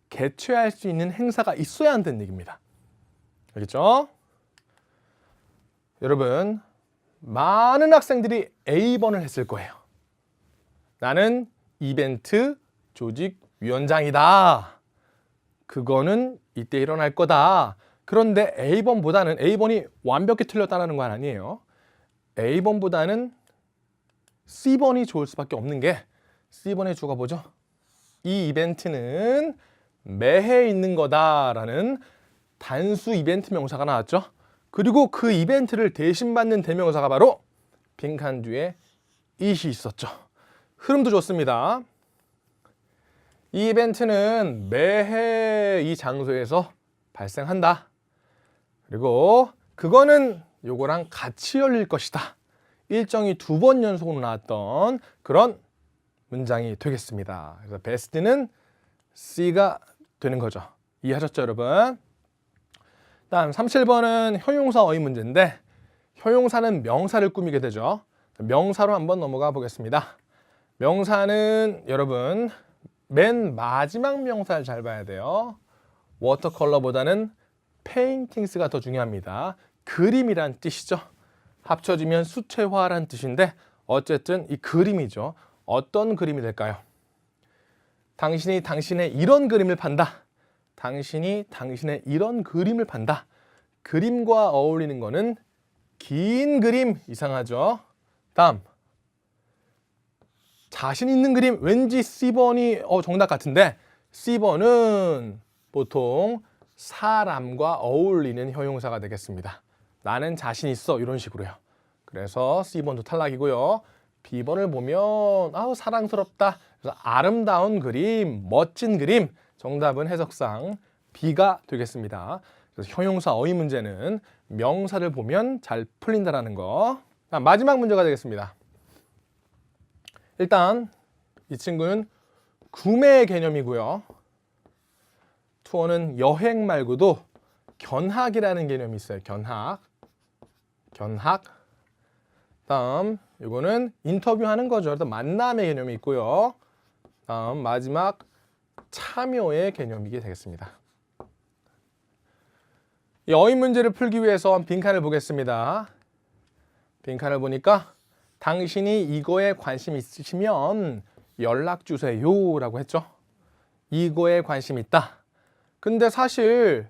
개최할 수 있는 행사가 있어야 한다는 얘기입니다. 알겠죠? 여러분, 많은 학생들이 A번을 했을 거예요. 나는 이벤트 조직위원장이다. 그거는 이때 일어날 거다. 그런데 A번이 완벽히 틀렸다는 건 아니에요. A번보다는 C번이 좋을 수밖에 없는 게 C번의 주가 뭐죠? 이 이벤트는 매해 있는 거다라는 단수 이벤트 명사가 나왔죠. 그리고 그 이벤트를 대신 받는 대명사가 바로 빈칸 뒤에 it이 있었죠. 흐름도 좋습니다. 이 이벤트는 매해 이 장소에서 발생한다. 그리고 그거는 요거랑 같이 열릴 것이다. 일정이 2번 연속으로 나왔던 그런 문장이 되겠습니다. 그래서 베스트는 C가 되는 거죠. 이해하셨죠, 여러분? 다음 37번은 효용사 어휘 문제인데 효용사는 명사를 꾸미게 되죠. 명사로 한번 넘어가 보겠습니다. 명사는 여러분 맨 마지막 명사를 잘 봐야 돼요. 워터컬러보다는 페인팅스가 더 중요합니다. 그림이란 뜻이죠. 합쳐지면 수채화란 뜻인데 어쨌든 이 그림이죠. 어떤 그림이 될까요? 당신이 당신의 이런 그림을 판다. 당신이 당신의 이런 그림을 판다. 그림과 어울리는 거는 긴 그림. 이상하죠? 다음 자신 있는 그림. 왠지 C번이 정답 같은데 C번은 보통 사람과 어울리는 형용사가 되겠습니다. 나는 자신 있어 이런 식으로요. 그래서 C번도 탈락이고요. B번을 보면 사랑스럽다. 그래서 아름다운 그림, 멋진 그림. 정답은 해석상 B가 되겠습니다. 그래서 형용사 어휘 문제는 명사를 보면 잘 풀린다라는 거. 마지막 문제가 되겠습니다. 일단 이 친구는 구매 개념이고요. 투어는 여행 말고도 견학이라는 개념이 있어요. 견학. 다음 이거는 인터뷰하는 거죠. 일단 만남의 개념이 있고요. 다음 마지막 참여의 개념이게 되겠습니다. 이 어휘 문제를 풀기 위해서 빈칸을 보겠습니다. 빈칸을 보니까 당신이 이거에 관심 있으시면 연락 주세요 라고 했죠. 이거에 관심 있다. 근데 사실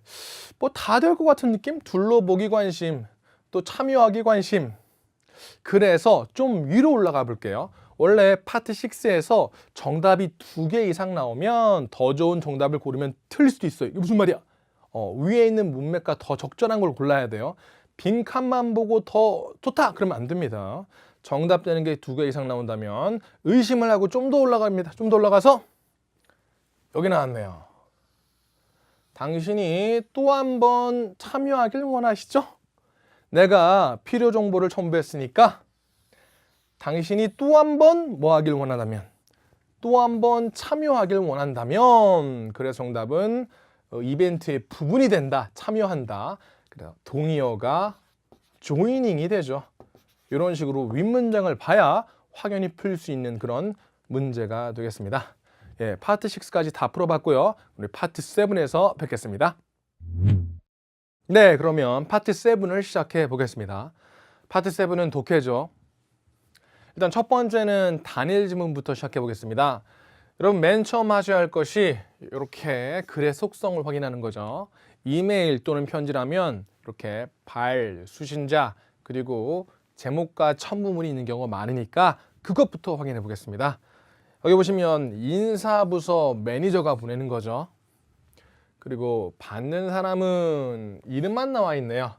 뭐 다 될 것 같은 느낌? 둘러보기 관심, 또 참여하기 관심. 그래서 좀 위로 올라가 볼게요. 원래 파트 6에서 정답이 2개 이상 나오면 더 좋은 정답을 고르면 틀릴 수도 있어요. 이게 무슨 말이야? 위에 있는 문맥과 더 적절한 걸 골라야 돼요. 빈칸만 보고 더 좋다 그러면 안 됩니다. 정답 되는 게 2개 이상 나온다면 의심을 하고 좀 더 올라갑니다. 좀 더 올라가서 여기 나왔네요. 당신이 또 한 번 참여하길 원하시죠? 내가 필요 정보를 첨부했으니까 당신이 또 한 번 뭐 하길 원한다면, 또 한 번 참여하길 원한다면, 그래서 정답은 이벤트의 부분이 된다, 참여한다. 그래서 동의어가 joining이 되죠. 이런 식으로 윗문장을 봐야 확연히 풀 수 있는 그런 문제가 되겠습니다. 예, 파트 6까지 다 풀어봤고요. 우리 파트 7에서 뵙겠습니다. 네, 그러면 파트 7을 시작해 보겠습니다. 파트 7은 독해죠. 일단 첫 번째는 단일 지문부터 시작해 보겠습니다. 여러분 맨 처음 하셔야 할 것이 이렇게 글의 속성을 확인하는 거죠. 이메일 또는 편지라면 이렇게 발, 수신자, 그리고 제목과 첨부문이 있는 경우가 많으니까 그것부터 확인해 보겠습니다. 여기 보시면 인사부서 매니저가 보내는 거죠. 그리고 받는 사람은 이름만 나와 있네요.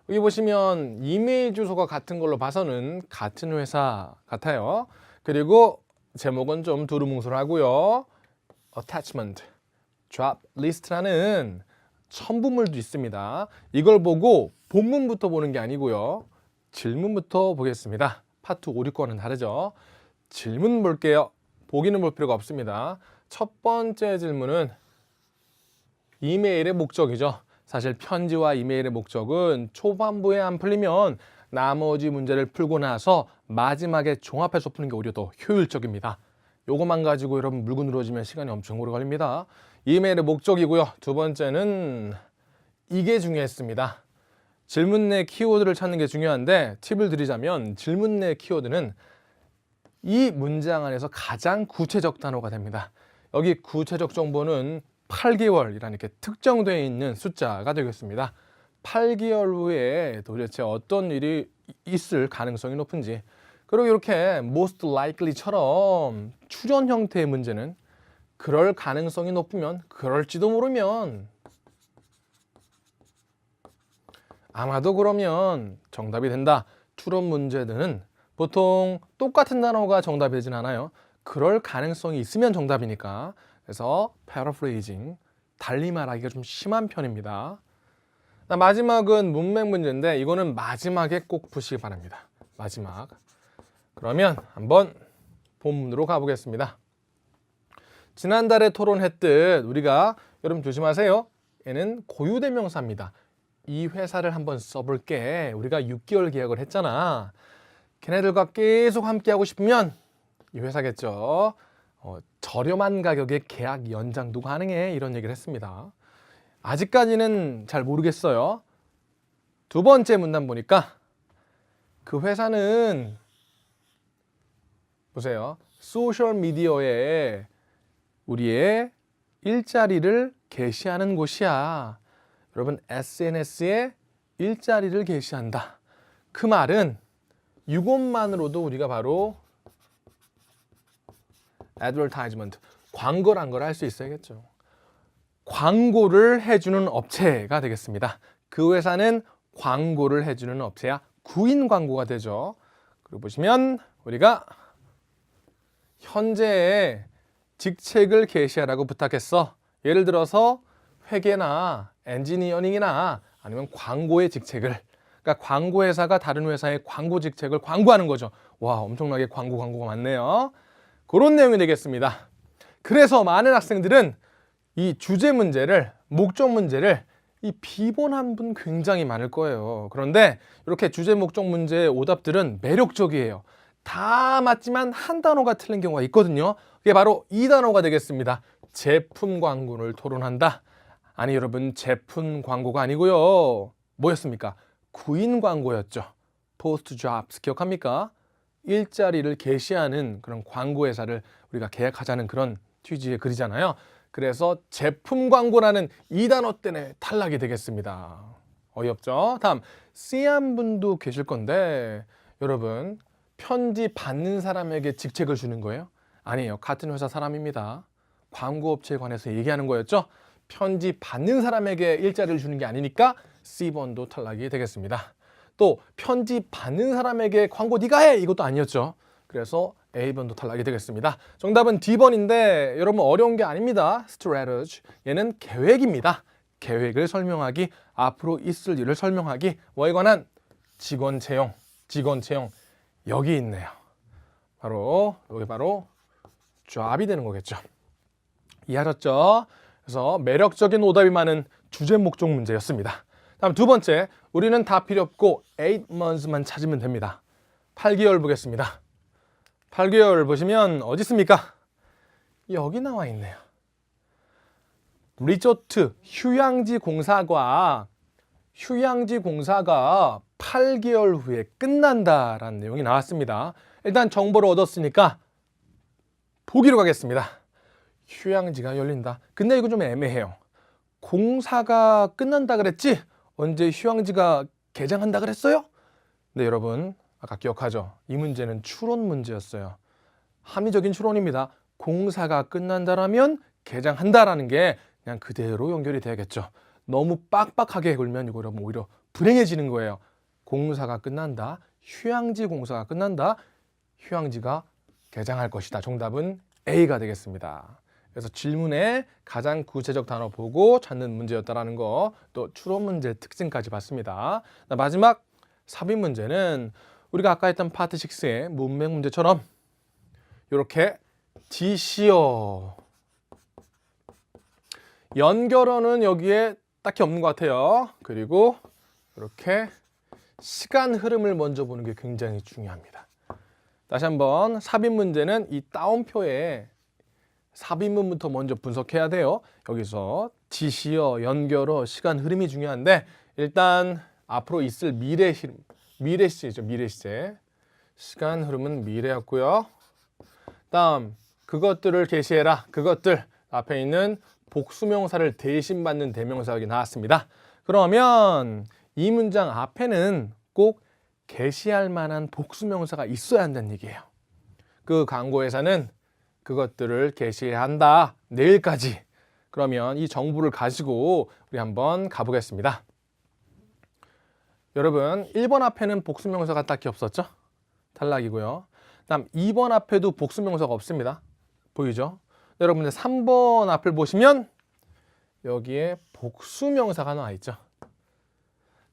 여기 보시면 이메일 주소가 같은 걸로 봐서는 같은 회사 같아요. 그리고 제목은 좀 두루뭉술하고요. attachment, drop list라는 첨부물도 있습니다. 이걸 보고 본문부터 보는 게 아니고요. 질문부터 보겠습니다. 파트 5, 6과는 다르죠. 질문 볼게요. 보기는 볼 필요가 없습니다. 첫 번째 질문은 이메일의 목적이죠. 사실 편지와 이메일의 목적은 초반부에 안 풀리면 나머지 문제를 풀고 나서 마지막에 종합해서 푸는 게 오히려 더 효율적입니다. 요것만 가지고 여러분 물고 늘어지면 시간이 엄청 오래 걸립니다. 이메일의 목적이고요. 두 번째는 이게 중요했습니다. 질문 내 키워드를 찾는 게 중요한데 팁을 드리자면 질문 내 키워드는 이 문장 안에서 가장 구체적 단어가 됩니다. 여기 구체적 정보는 8개월이라는 이렇게 특정되어 있는 숫자가 되겠습니다. 8개월 후에 도대체 어떤 일이 있을 가능성이 높은지, 그리고 이렇게 most likely처럼 추론 형태의 문제는 그럴 가능성이 높으면, 그럴지도 모르면, 아마도 그러면 정답이 된다. 추론 문제들은 보통 똑같은 단어가 정답이 되진 않아요. 그럴 가능성이 있으면 정답이니까. 그래서 paraphrasing, 달리 말하기가 좀 심한 편입니다. 마지막은 문맥 문제인데 이거는 마지막에 꼭 푸시기 바랍니다. 마지막. 그러면 한번 본문으로 가보겠습니다. 지난달에 토론했듯 우리가, 여러분 조심하세요. 얘는 고유대명사입니다. 이 회사를 한번 써볼게. 우리가 6개월 계약을 했잖아. 걔네들과 계속 함께하고 싶으면 이 회사겠죠. 저렴한 가격에 계약 연장도 가능해. 이런 얘기를 했습니다. 아직까지는 잘 모르겠어요. 두 번째 문단 보니까 그 회사는, 보세요. 소셜미디어에 우리의 일자리를 게시하는 곳이야. 여러분, SNS에 일자리를 게시한다. 그 말은 이것만으로도 우리가 바로 advertisement, 광고란 걸 할 수 있어야겠죠. 광고를 해주는 업체가 되겠습니다. 그 회사는 광고를 해주는 업체야. 구인 광고가 되죠. 그리고 보시면 우리가 현재의 직책을 게시하라고 부탁했어. 예를 들어서 회계나 엔지니어링이나 아니면 광고의 직책을, 그러니까 광고 회사가 다른 회사의 광고 직책을 광고하는 거죠. 와, 엄청나게 광고가 많네요. 그런 내용이 되겠습니다. 그래서 많은 학생들은 이 주제 문제를, 목적 문제를 이 비본한 분 굉장히 많을 거예요. 그런데 이렇게 주제 목적 문제의 오답들은 매력적이에요. 다 맞지만 한 단어가 틀린 경우가 있거든요. 그게 바로 이 단어가 되겠습니다. 제품 광고를 토론한다. 아니 여러분, 제품 광고가 아니고요. 뭐였습니까? 구인 광고였죠. post jobs 기억합니까? 일자리를 게시하는 그런 광고 회사를 우리가 계약하자는 그런 취지의 글이잖아요. 그래서 제품 광고라는 이 단어 때문에 탈락이 되겠습니다. 어이없죠? 다음, C한 분도 계실 건데, 여러분, 편지 받는 사람에게 직책을 주는 거예요? 아니에요. 같은 회사 사람입니다. 광고업체에 관해서 얘기하는 거였죠? 편지 받는 사람에게 일자리를 주는 게 아니니까 C번도 탈락이 되겠습니다. 또 편지 받는 사람에게 광고 네가 해! 이것도 아니었죠. 그래서 A번도 탈락이 되겠습니다. 정답은 D번인데 여러분 어려운 게 아닙니다. strategy. 얘는 계획입니다. 계획을 설명하기, 앞으로 있을 일을 설명하기, 뭐에 관한 직원 채용. 여기 있네요. 바로 여기 바로 job이 되는 거겠죠. 이해하셨죠? 그래서 매력적인 오답이 많은 주제 목적 문제였습니다. 다음 두 번째, 우리는 다 필요 없고 8 months만 찾으면 됩니다. 8개월 보겠습니다. 8개월 보시면 어디 있습니까? 여기 나와 있네요. 리조트, 휴양지 공사가 8개월 후에 끝난다라는 내용이 나왔습니다. 일단 정보를 얻었으니까 보기로 가겠습니다. 휴양지가 열린다. 근데 이거 좀 애매해요. 공사가 끝난다 그랬지? 언제 휴양지가 개장한다 그랬어요? 네, 여러분 아까 기억하죠? 이 문제는 추론 문제였어요. 합리적인 추론입니다. 공사가 끝난다라면 개장한다라는 게 그냥 그대로 연결이 돼야겠죠. 너무 빡빡하게 굴면 이거 여러분 오히려 불행해지는 거예요. 공사가 끝난다. 휴양지 공사가 끝난다. 휴양지가 개장할 것이다. 정답은 A가 되겠습니다. 그래서 질문에 가장 구체적 단어 보고 찾는 문제였다라는 거, 또 추론 문제 특징까지 봤습니다. 마지막 삽입 문제는 우리가 아까 했던 파트 6의 문맥 문제처럼 이렇게 DC어 연결어는 여기에 딱히 없는 것 같아요. 그리고 이렇게 시간 흐름을 먼저 보는 게 굉장히 중요합니다. 다시 한번 삽입 문제는 이 따옴표에 삽입문부터 먼저 분석해야 돼요. 여기서 지시어, 연결어, 시간 흐름이 중요한데 일단 앞으로 있을 미래 시제죠. 미래 시제. 시간 흐름은 미래였고요. 다음 그것들을 게시해라. 그것들 앞에 있는 복수명사를 대신 받는 대명사 여기 나왔습니다. 그러면 이 문장 앞에는 꼭 게시할 만한 복수명사가 있어야 한다는 얘기예요. 그 광고회사는 그것들을 게시해야 한다. 내일까지. 그러면 이 정보를 가지고 우리 한번 가보겠습니다. 여러분 1번 앞에는 복수명사가 딱히 없었죠? 탈락이고요. 다음 2번 앞에도 복수명사가 없습니다. 보이죠? 여러분들 3번 앞을 보시면 여기에 복수명사가 나와 있죠.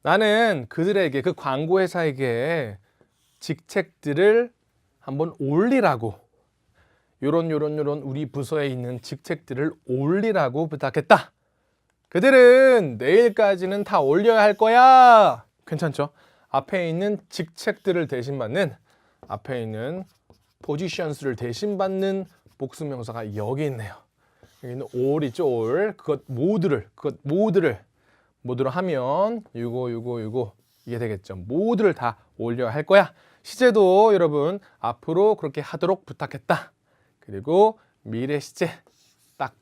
나는 그들에게 그 광고회사에게 직책들을 한번 올리라고 요런 우리 부서에 있는 직책들을 올리라고 부탁했다. 그들은 내일까지는 다 올려야 할 거야. 괜찮죠? 앞에 있는 직책들을 대신 받는 앞에 있는 positions를 대신 받는 복수명사가 여기 있네요. 여기는 all 있죠. all. 그것 모두를 하면 요거 이게 되겠죠. 모두를 다 올려야 할 거야. 시제도 여러분 앞으로 그렇게 하도록 부탁했다. 그리고 미래 시제 딱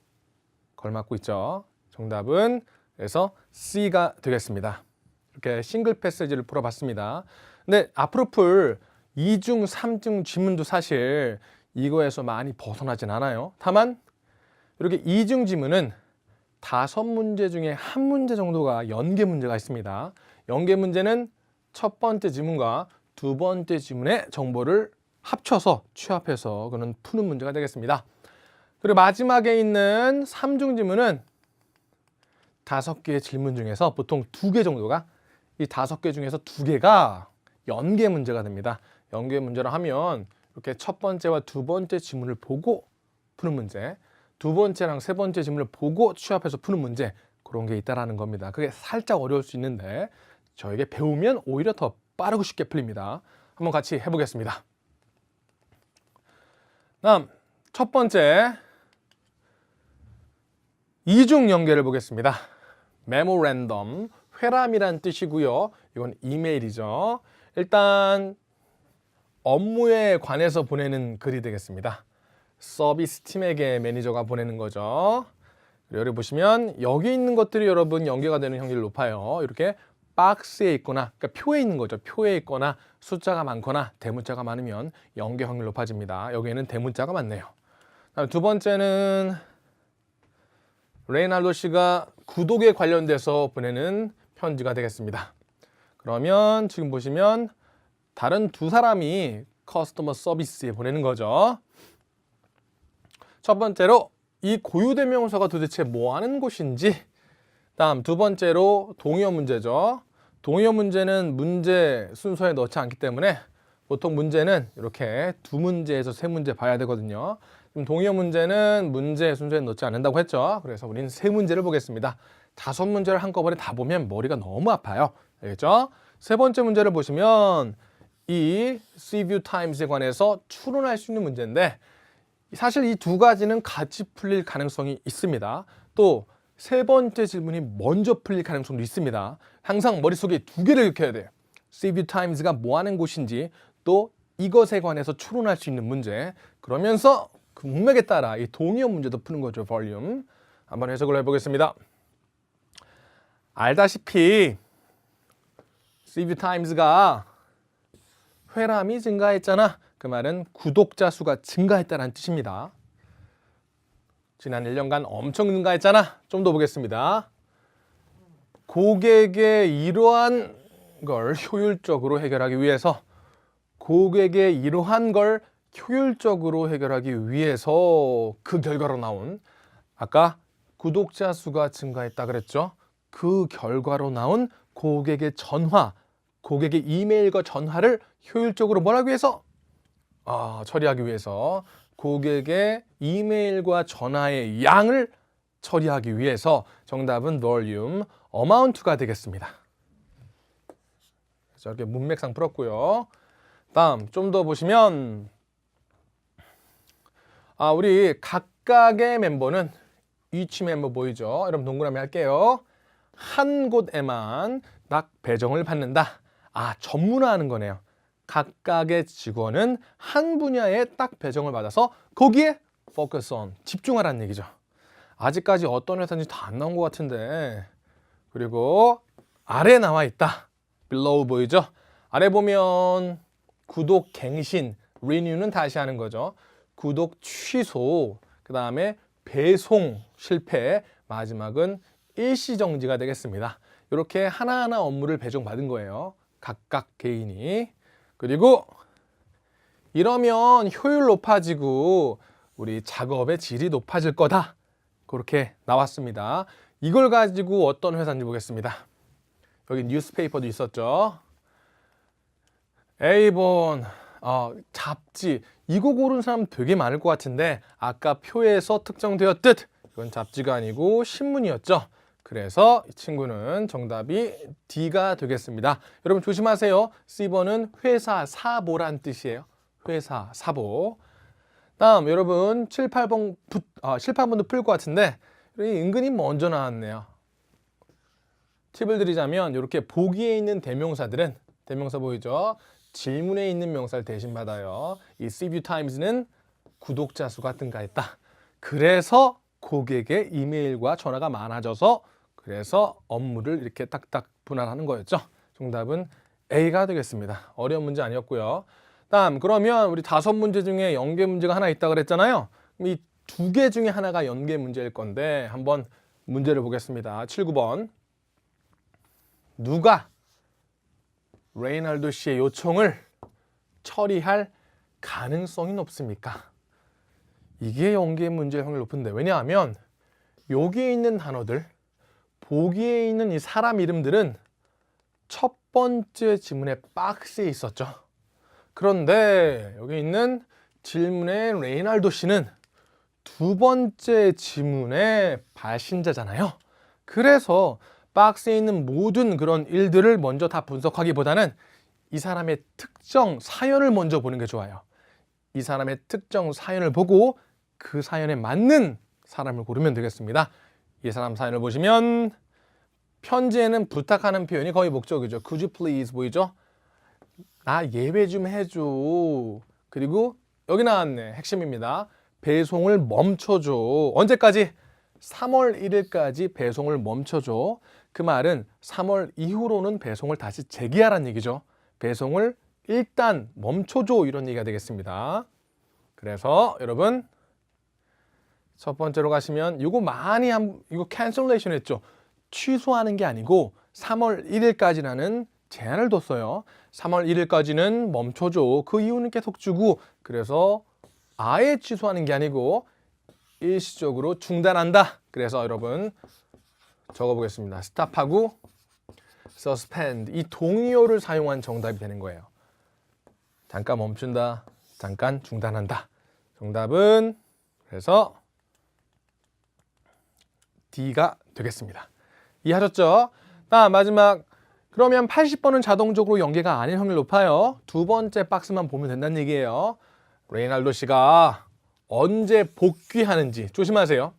걸맞고 있죠. 정답은 그래서 C가 되겠습니다. 이렇게 싱글 패시지를 풀어봤습니다. 근데 앞으로 풀 2중, 3중 지문도 사실 이거에서 많이 벗어나진 않아요. 다만 이렇게 2중 지문은 5문제 중에 1문제 정도가 연계 문제가 있습니다. 연계 문제는 첫 번째 지문과 두 번째 지문의 정보를 합쳐서 취합해서 그는 푸는 문제가 되겠습니다. 그리고 마지막에 있는 3중 지문은 5개의 질문 중에서 보통 2개 정도가 이 5개 중에서 2개가 연계 문제가 됩니다. 연계 문제를 하면 이렇게 첫 번째와 두 번째 지문을 보고 푸는 문제, 두 번째랑 세 번째 지문을 보고 취합해서 푸는 문제 그런 게 있다라는 겁니다. 그게 살짝 어려울 수 있는데 저에게 배우면 오히려 더 빠르고 쉽게 풀립니다. 한번 같이 해보겠습니다. 다음 첫 번째 이중 연계를 보겠습니다. 메모랜덤, 회람이란 뜻이고요. 이건 이메일이죠. 일단 업무에 관해서 보내는 글이 되겠습니다. 서비스 팀에게 매니저가 보내는 거죠. 여기 보시면 여기 있는 것들이 여러분 연계가 되는 확률이 높아요. 이렇게 박스에 있거나 그러니까 표에 있는 거죠. 표에 있거나 숫자가 많거나 대문자가 많으면 연계 확률 높아집니다. 여기에는 대문자가 많네요. 두 번째는 레이날도 씨가 구독에 관련돼서 보내는 편지가 되겠습니다. 그러면 지금 보시면 다른 두 사람이 커스터머 서비스에 보내는 거죠. 첫 번째로 이 고유대명사가 도대체 뭐 하는 곳인지, 다음 두 번째로 동의어 문제죠. 동의어 문제는 문제 순서에 넣지 않기 때문에 보통 문제는 이렇게 2문제에서 3문제 봐야 되거든요. 동의어 문제는 문제 순서에 넣지 않는다고 했죠. 그래서 우리는 3문제를 보겠습니다. 5문제를 한꺼번에 다 보면 머리가 너무 아파요. 알겠죠? 세 번째 문제를 보시면 이 Cview Times에 관해서 추론할 수 있는 문제인데 사실 이 두 가지는 같이 풀릴 가능성이 있습니다. 또 세 번째 질문이 먼저 풀릴 가능성도 있습니다. 항상 머릿속에 2개를 익혀야 돼요. Cview Times가 뭐 하는 곳인지 또 이것에 관해서 추론할 수 있는 문제, 그러면서 그 문맥에 따라 이 동의어 문제도 푸는 거죠. 볼륨. 한번 해석을 해보겠습니다. 알다시피 Cview Times가 회람이 증가했잖아. 그 말은 구독자 수가 증가했다는 뜻입니다. 지난 1년간 엄청 증가했잖아. 좀 더 보겠습니다. 고객의 이러한 걸 효율적으로 해결하기 위해서 그 결과로 나온 아까 구독자 수가 증가했다 그랬죠. 그 결과로 나온 고객의 이메일과 전화를 효율적으로 뭐라기 위해서? 처리하기 위해서 고객의 이메일과 전화의 양을 처리하기 위해서 정답은 볼륨, amount가 되겠습니다. 이렇게 문맥상 풀었고요. 다음 좀 더 보시면 우리 각각의 멤버는 each 멤버 보이죠? 여러분 동그라미 할게요. 한 곳에만 딱 배정을 받는다. 전문화하는 거네요. 각각의 직원은 한 분야에 딱 배정을 받아서 거기에 focus on, 집중하라는 얘기죠. 아직까지 어떤 회사인지 다 안 나온 것 같은데. 그리고 아래 나와 있다. below 보이죠? 아래 보면 구독 갱신, renew는 다시 하는 거죠. 구독 취소, 그 다음에 배송 실패, 마지막은 일시정지가 되겠습니다. 이렇게 하나하나 업무를 배정받은 거예요. 각각 개인이. 그리고 이러면 효율 높아지고 우리 작업의 질이 높아질 거다. 그렇게 나왔습니다. 이걸 가지고 어떤 회사인지 보겠습니다. 여기 뉴스페이퍼도 있었죠. 에이본, 잡지. 이거 고른 사람 되게 많을 것 같은데 아까 표에서 특정되었듯 이건 잡지가 아니고 신문이었죠. 그래서 이 친구는 정답이 D가 되겠습니다. 여러분 조심하세요. C번은 회사 사보란 뜻이에요. 회사 사보. 다음 여러분 7, 8번도 풀 것 같은데 은근히 먼저 나왔네요. 팁을 드리자면 이렇게 보기에 있는 대명사들은 대명사 보이죠? 질문에 있는 명사를 대신 받아요. 이 CView Times는 구독자 수가 증가했다. 그래서 고객의 이메일과 전화가 많아져서 그래서 업무를 이렇게 딱딱 분할하는 거였죠. 정답은 A가 되겠습니다. 어려운 문제 아니었고요. 다음 그러면 우리 5문제 중에 연계 문제가 하나 있다고 그랬잖아요. 이 2개 중에 하나가 연계 문제일 건데 한번 문제를 보겠습니다. 7, 9번. 누가 레이날도 씨의 요청을 처리할 가능성이 높습니까? 이게 연계 문제의 확률이 높은데 왜냐하면 여기에 있는 단어들, 보기에 있는 이 사람 이름들은 첫 번째 지문의 박스에 있었죠. 그런데 여기 있는 질문의 레이날도 씨는 두 번째 지문의 발신자잖아요. 그래서 박스에 있는 모든 그런 일들을 먼저 다 분석하기보다는 이 사람의 특정 사연을 먼저 보는 게 좋아요. 이 사람의 특정 사연을 보고 그 사연에 맞는 사람을 고르면 되겠습니다. 이 사람 사연을 보시면 편지에는 부탁하는 표현이 거의 목적이죠. Could you please 보이죠? 나 예배 좀 해줘. 그리고 여기 나왔네. 핵심입니다. 배송을 멈춰줘. 언제까지? 3월 1일까지 배송을 멈춰줘. 그 말은 3월 이후로는 배송을 다시 재개하라는 얘기죠. 배송을 일단 멈춰줘 이런 얘기가 되겠습니다. 그래서 여러분 첫 번째로 가시면 이거 이거 cancellation 했죠. 취소하는 게 아니고 3월 1일까지라는 제한을 뒀어요. 3월 1일까지는 멈춰줘. 그 이유는 계속 주고 그래서 아예 취소하는 게 아니고 일시적으로 중단한다. 그래서 여러분 적어보겠습니다. stop하고 suspend 이 동의어를 사용한 정답이 되는 거예요. 잠깐 멈춘다. 잠깐 중단한다. 정답은 그래서 D가 되겠습니다. 이해하셨죠? 다음 마지막 그러면 80번은 자동적으로 연계가 아닌 확률이 높아요. 두 번째 박스만 보면 된다는 얘기예요. 레이날도 씨가 언제 복귀하는지 조심하세요.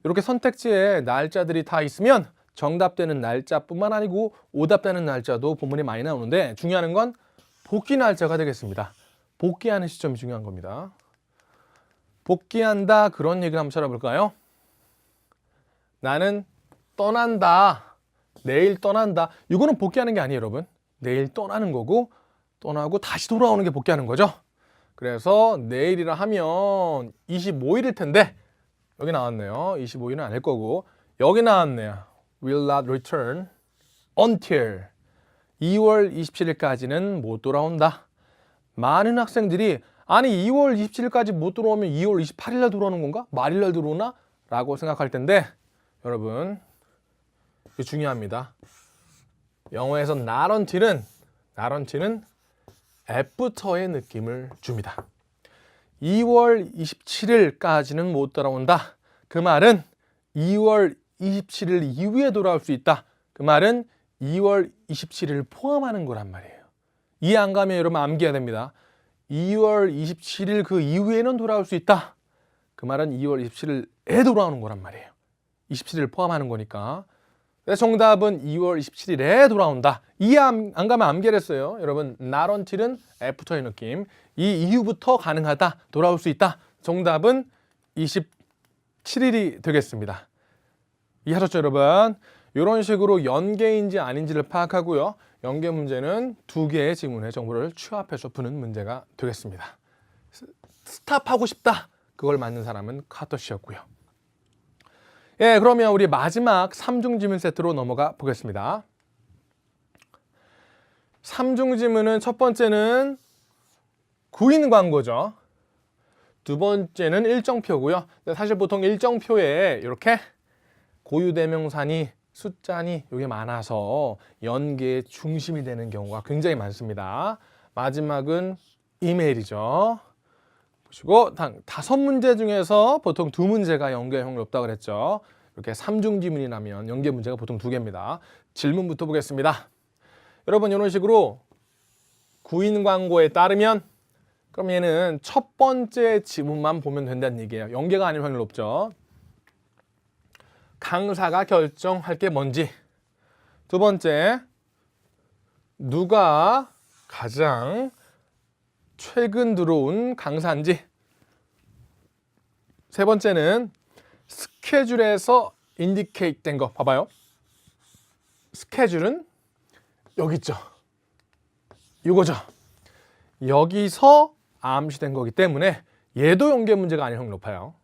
이렇게 선택지에 날짜들이 다 있으면 정답되는 날짜뿐만 아니고 오답되는 날짜도 본문에 많이 나오는데 중요한 건 복귀 날짜가 되겠습니다. 복귀하는 시점이 중요한 겁니다. 복귀한다 그런 얘기를 한번 찾아볼까요? 나는 떠난다. 내일 떠난다. 이거는 복귀하는 게 아니에요, 여러분. 내일 떠나는 거고 떠나고 다시 돌아오는 게 복귀하는 거죠. 그래서 내일이라 하면 25일일 텐데 여기 나왔네요. 25일은 아닐 거고 여기 나왔네요. Will not return until 2월 27일까지는 못 돌아온다. 많은 학생들이 아니 2월 27일까지 못 돌아오면 2월 28일날 돌아오는 건가? 말일날 들어오나? 라고 생각할 텐데 여러분 이거 중요합니다. 영어에서 not until은 after의 느낌을 줍니다. 2월 27일까지는 못 돌아온다. 그 말은 2월 27일 이후에 돌아올 수 있다. 그 말은 2월 27일을 포함하는 거란 말이에요. 이해 안 가면 여러분 암기해야 됩니다. 2월 27일 그 이후에는 돌아올 수 있다. 그 말은 2월 27일에 돌아오는 거란 말이에요. 27일 포함하는 거니까. 그래서 정답은 2월 27일에 돌아온다. 이해 안 가면 암기했어요. 여러분, not until은 애프터의 느낌. 이 이후부터 가능하다. 돌아올 수 있다. 정답은 27일이 되겠습니다. 이해하셨죠, 여러분? 이런 식으로 연계인지 아닌지를 파악하고요. 연계 문제는 2개의 지문의 정보를 취합해서 푸는 문제가 되겠습니다. 스탑하고 싶다. 그걸 맞는 사람은 카터씨였고요. 예, 그러면 우리 마지막 3중 지문 세트로 넘어가 보겠습니다. 3중 지문은 첫 번째는 구인 광고죠. 두 번째는 일정표고요. 사실 보통 일정표에 이렇게 고유대명사니 숫자니 이게 많아서 연계의 중심이 되는 경우가 굉장히 많습니다. 마지막은 이메일이죠. 보시고 5문제 중에서 보통 2문제가 연계 확률이 없다고 그랬죠. 이렇게 3중 지문이라면 연계 문제가 보통 2개입니다. 질문부터 보겠습니다. 여러분, 이런 식으로 구인 광고에 따르면 그럼 얘는 첫 번째 지문만 보면 된다는 얘기예요. 연계가 아닐 확률 높죠. 강사가 결정할 게 뭔지. 두 번째, 누가 가장 최근 들어온 강사인지. 세 번째는 스케줄에서 인디케이트 된 거. 봐봐요. 스케줄은 여기 있죠. 이거죠. 여기서 암시된 거기 때문에 얘도 연계 문제가 아닐 확률이 높아요.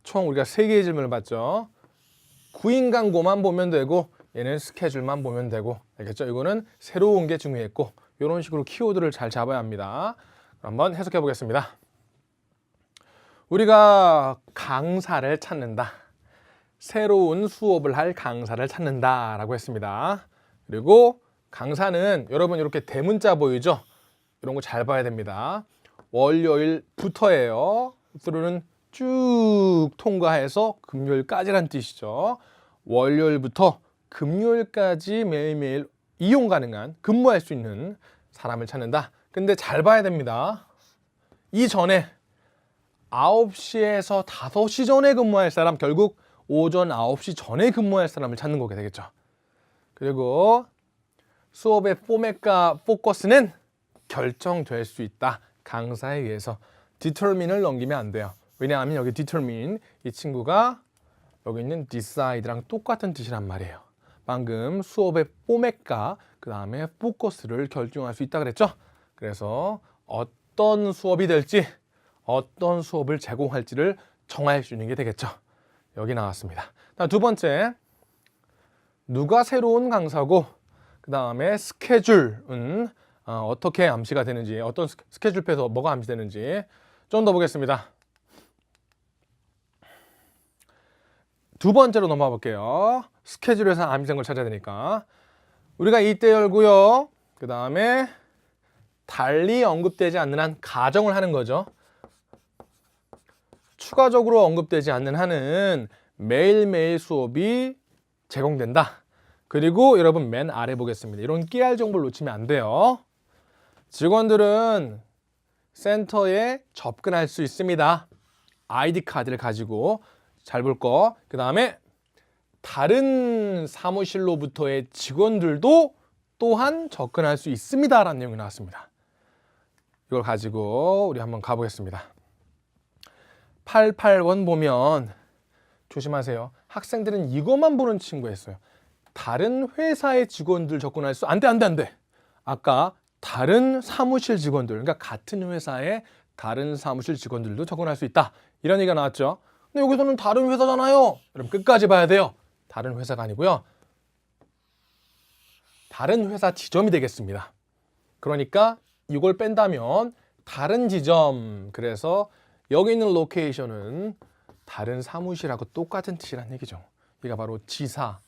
총 우리가 3개의 질문을 봤죠. 구인 광고만 보면 되고 얘는 스케줄만 보면 되고, 알겠죠? 이거는 새로운 게 중요했고, 이런 식으로 키워드를 잘 잡아야 합니다. 한번 해석해 보겠습니다. 우리가 강사를 찾는다. 새로운 수업을 할 강사를 찾는다 라고 했습니다. 그리고 강사는 여러분 이렇게 대문자 보이죠? 이런 거 잘 봐야 됩니다. 월요일부터예요. through는 쭉 통과해서 금요일까지란 뜻이죠. 월요일부터 금요일까지 매일매일 이용 가능한, 근무할 수 있는 사람을 찾는다. 근데 잘 봐야 됩니다. 이전에 9시에서 5시 전에 근무할 사람, 결국 오전 9시 전에 근무할 사람을 찾는 거게 되겠죠. 그리고 수업의 포맷과 포커스는 결정될 수 있다. 강사에 의해서. determine을 넘기면 안 돼요. 왜냐하면 여기 determine, 이 친구가 여기 있는 decide랑 똑같은 뜻이란 말이에요. 방금 수업의 포맷과 그 다음에 포커스를 결정할 수 있다 그랬죠. 그래서 어떤 수업이 될지, 어떤 수업을 제공할지를 정할 수 있는 게 되겠죠. 여기 나왔습니다. 두 번째, 누가 새로운 강사고, 그 다음에 스케줄은 어떻게 암시가 되는지, 어떤 스케줄표에서 뭐가 암시되는지 좀 더 보겠습니다. 두 번째로 넘어가 볼게요. 스케줄에서 암시된 걸 찾아야 되니까. 우리가 이때 열고요. 그 다음에 달리 언급되지 않는 한 가정을 하는 거죠. 추가적으로 언급되지 않는 한은 매일매일 수업이 제공된다. 그리고 여러분 맨 아래 보겠습니다. 이런 깨알 정보를 놓치면 안 돼요. 직원들은 센터에 접근할 수 있습니다. 아이디 카드를 가지고 잘 볼 거. 그 다음에 다른 사무실로부터의 직원들도 또한 접근할 수 있습니다. 라는 내용이 나왔습니다. 이걸 가지고 우리 한번 가보겠습니다. 88번 보면 조심하세요. 학생들은 이것만 보는 친구였어요. 다른 회사의 직원들 접근할 수, 안 돼. 아까 다른 사무실 직원들, 그러니까 같은 회사의 다른 사무실 직원들도 접근할 수 있다. 이런 얘기가 나왔죠. 근데 여기서는 다른 회사잖아요. 여러분 끝까지 봐야 돼요. 다른 회사가 아니고요. 다른 회사 지점이 되겠습니다. 그러니까 이걸 뺀다면 다른 지점, 그래서 여기 있는 로케이션은 다른 사무실하고 똑같은 뜻이란 얘기죠. 이가 바로 지사,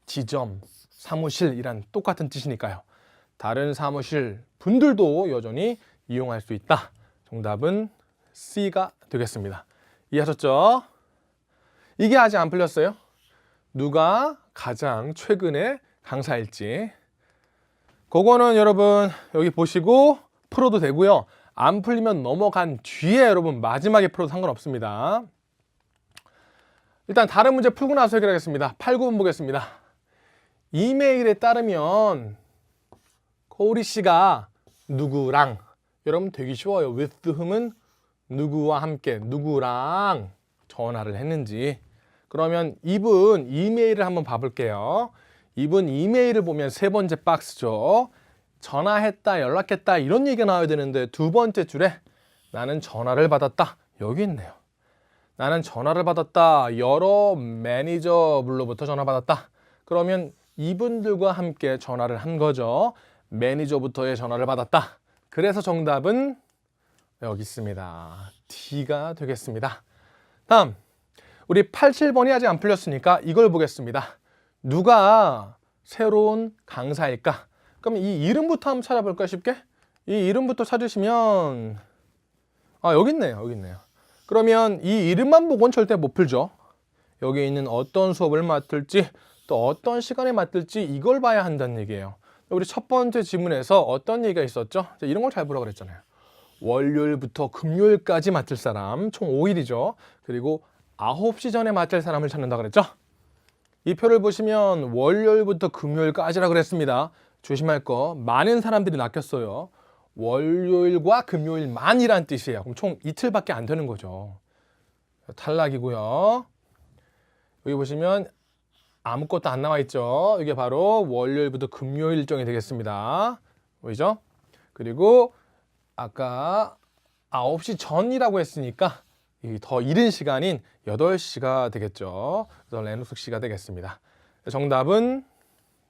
지점, 사무실이란 똑같은 뜻이니까요. 다른 사무실 분들도 여전히 이용할 수 있다. 정답은 C가 되겠습니다. 이해하셨죠? 이게 아직 안 풀렸어요. 누가 가장 최근에 강사일지. 그거는 여러분 여기 보시고 풀어도 되고요. 안 풀리면 넘어간 뒤에 여러분 마지막에 풀어도 상관없습니다. 일단 다른 문제 풀고 나서 해결하겠습니다. 8, 9번 보겠습니다. 이메일에 따르면 코리 씨가 누구랑, 여러분 되게 쉬워요. with whom은 누구와 함께, 누구랑 전화를 했는지. 그러면 이분 이메일을 한번 봐볼게요. 이분 이메일을 보면 세 번째 박스죠. 전화했다, 연락했다 이런 얘기가 나와야 되는데 두 번째 줄에 나는 전화를 받았다. 여기 있네요. 나는 전화를 받았다. 여러 매니저분로부터 전화받았다. 그러면 이분들과 함께 전화를 한 거죠. 매니저부터의 전화를 받았다. 그래서 정답은 여기 있습니다. D가 되겠습니다. 다음, 우리 8, 7번이 아직 안 풀렸으니까 이걸 보겠습니다. 누가 새로운 강사일까? 그럼 이 이름부터 한번 찾아볼까요? 쉽게? 이 이름부터 찾으시면 여기 있네요. 여기 있네요. 그러면 이 이름만 보고는 절대 못 풀죠. 여기 있는 어떤 수업을 맡을지 또 어떤 시간에 맡을지 이걸 봐야 한다는 얘기예요. 우리 첫 번째 지문에서 어떤 얘기가 있었죠? 이런 걸 잘 보라고 그랬잖아요. 월요일부터 금요일까지 맡을 사람 총 5일이죠. 그리고 9시 전에 맡을 사람을 찾는다 그랬죠. 이 표를 보시면 월요일부터 금요일까지라 그랬습니다. 조심할 거 많은 사람들이 낚였어요. 월요일과 금요일만이란 뜻이에요. 그럼 총 이틀밖에 안 되는 거죠. 탈락이고요. 여기 보시면 아무것도 안 나와 있죠. 이게 바로 월요일부터 금요일 일정이 되겠습니다. 보이죠? 그리고 아까 9시 전이라고 했으니까 더 이른 시간인 8시가 되겠죠. 그래서 레노숙 씨가 되겠습니다. 정답은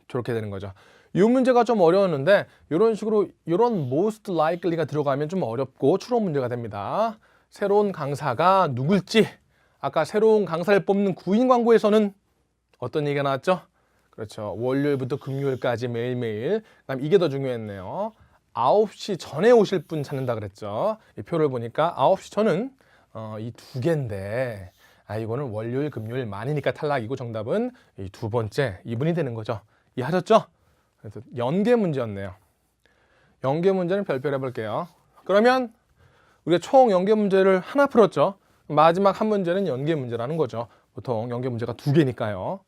저렇게 되는 거죠. 이 문제가 좀 어려웠는데 이런 식으로 이런 most likely가 들어가면 좀 어렵고 추론 문제가 됩니다. 새로운 강사가 누굴지, 아까 새로운 강사를 뽑는 구인 광고에서는 어떤 얘기가 나왔죠? 그렇죠. 월요일부터 금요일까지 매일매일. 그다음 이게 더 중요했네요. 9시 전에 오실 분 찾는다 그랬죠. 이 표를 보니까 9시 전은 이 두 개인데 이거는 월요일, 금요일 만이니까 탈락이고 정답은 이 두 번째 이분이 되는 거죠. 이해하셨죠? 그래서 연계 문제였네요. 연계 문제는 별표를 해볼게요. 그러면 우리가 총 연계 문제를 하나 풀었죠. 마지막 한 문제는 연계 문제라는 거죠. 보통 연계 문제가 두 개니까요.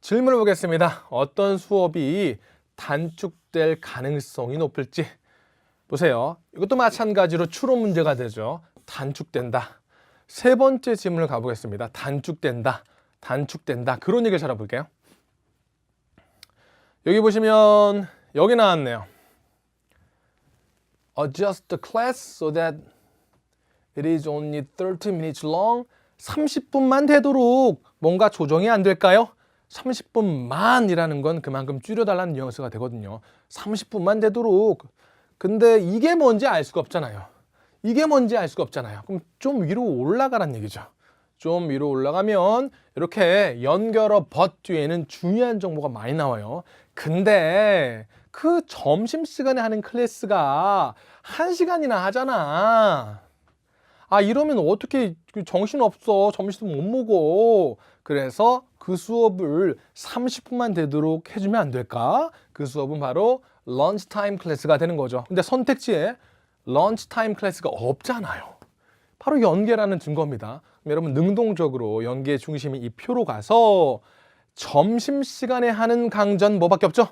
질문을 보겠습니다. 어떤 수업이 단축될 가능성이 높을지 보세요. 이것도 마찬가지로 추론 문제가 되죠. 단축된다. 세 번째 질문을 가보겠습니다. 단축된다. 단축된다. 그런 얘기를 찾아볼게요. 여기 보시면 여기 나왔네요. Adjust the class so that it is only 30 minutes long. 30분만 되도록 뭔가 조정이 안 될까요? 30분만이라는 건 그만큼 줄여달라는 뉘앙스가 되거든요. 30분만 되도록. 근데 이게 뭔지 알 수가 없잖아요. 이게 뭔지 알 수가 없잖아요. 그럼 좀 위로 올라가란 얘기죠. 좀 위로 올라가면 이렇게 연결어 but 뒤에는 중요한 정보가 많이 나와요. 근데 그 점심시간에 하는 클래스가 1시간이나 하잖아. 이러면 어떻게 정신없어. 점심도 못 먹어. 그래서 그 수업을 30분만 되도록 해주면 안 될까? 그 수업은 바로 런치타임 클래스가 되는 거죠. 근데 선택지에 런치타임 클래스가 없잖아요. 바로 연계라는 증거입니다. 여러분 능동적으로 연계의 중심이 이 표로 가서 점심시간에 하는 강좌는 뭐밖에 없죠?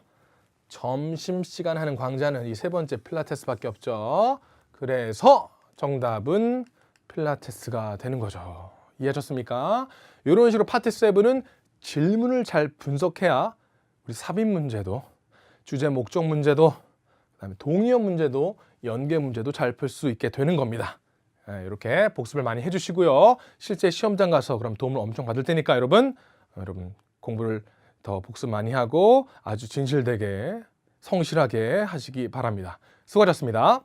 점심시간에 하는 강좌는 이 세 번째 필라테스밖에 없죠. 그래서 정답은 필라테스가 되는 거죠. 이해하셨습니까? 이런 식으로 파트 7은 질문을 잘 분석해야 우리 삽입 문제도, 주제 목적 문제도, 그다음에 동의어 문제도, 연계 문제도 잘 풀 수 있게 되는 겁니다. 이렇게 복습을 많이 해주시고요. 실제 시험장 가서 그럼 도움을 엄청 받을 테니까 여러분 공부를 더 복습 많이 하고 아주 진실되게 성실하게 하시기 바랍니다. 수고하셨습니다.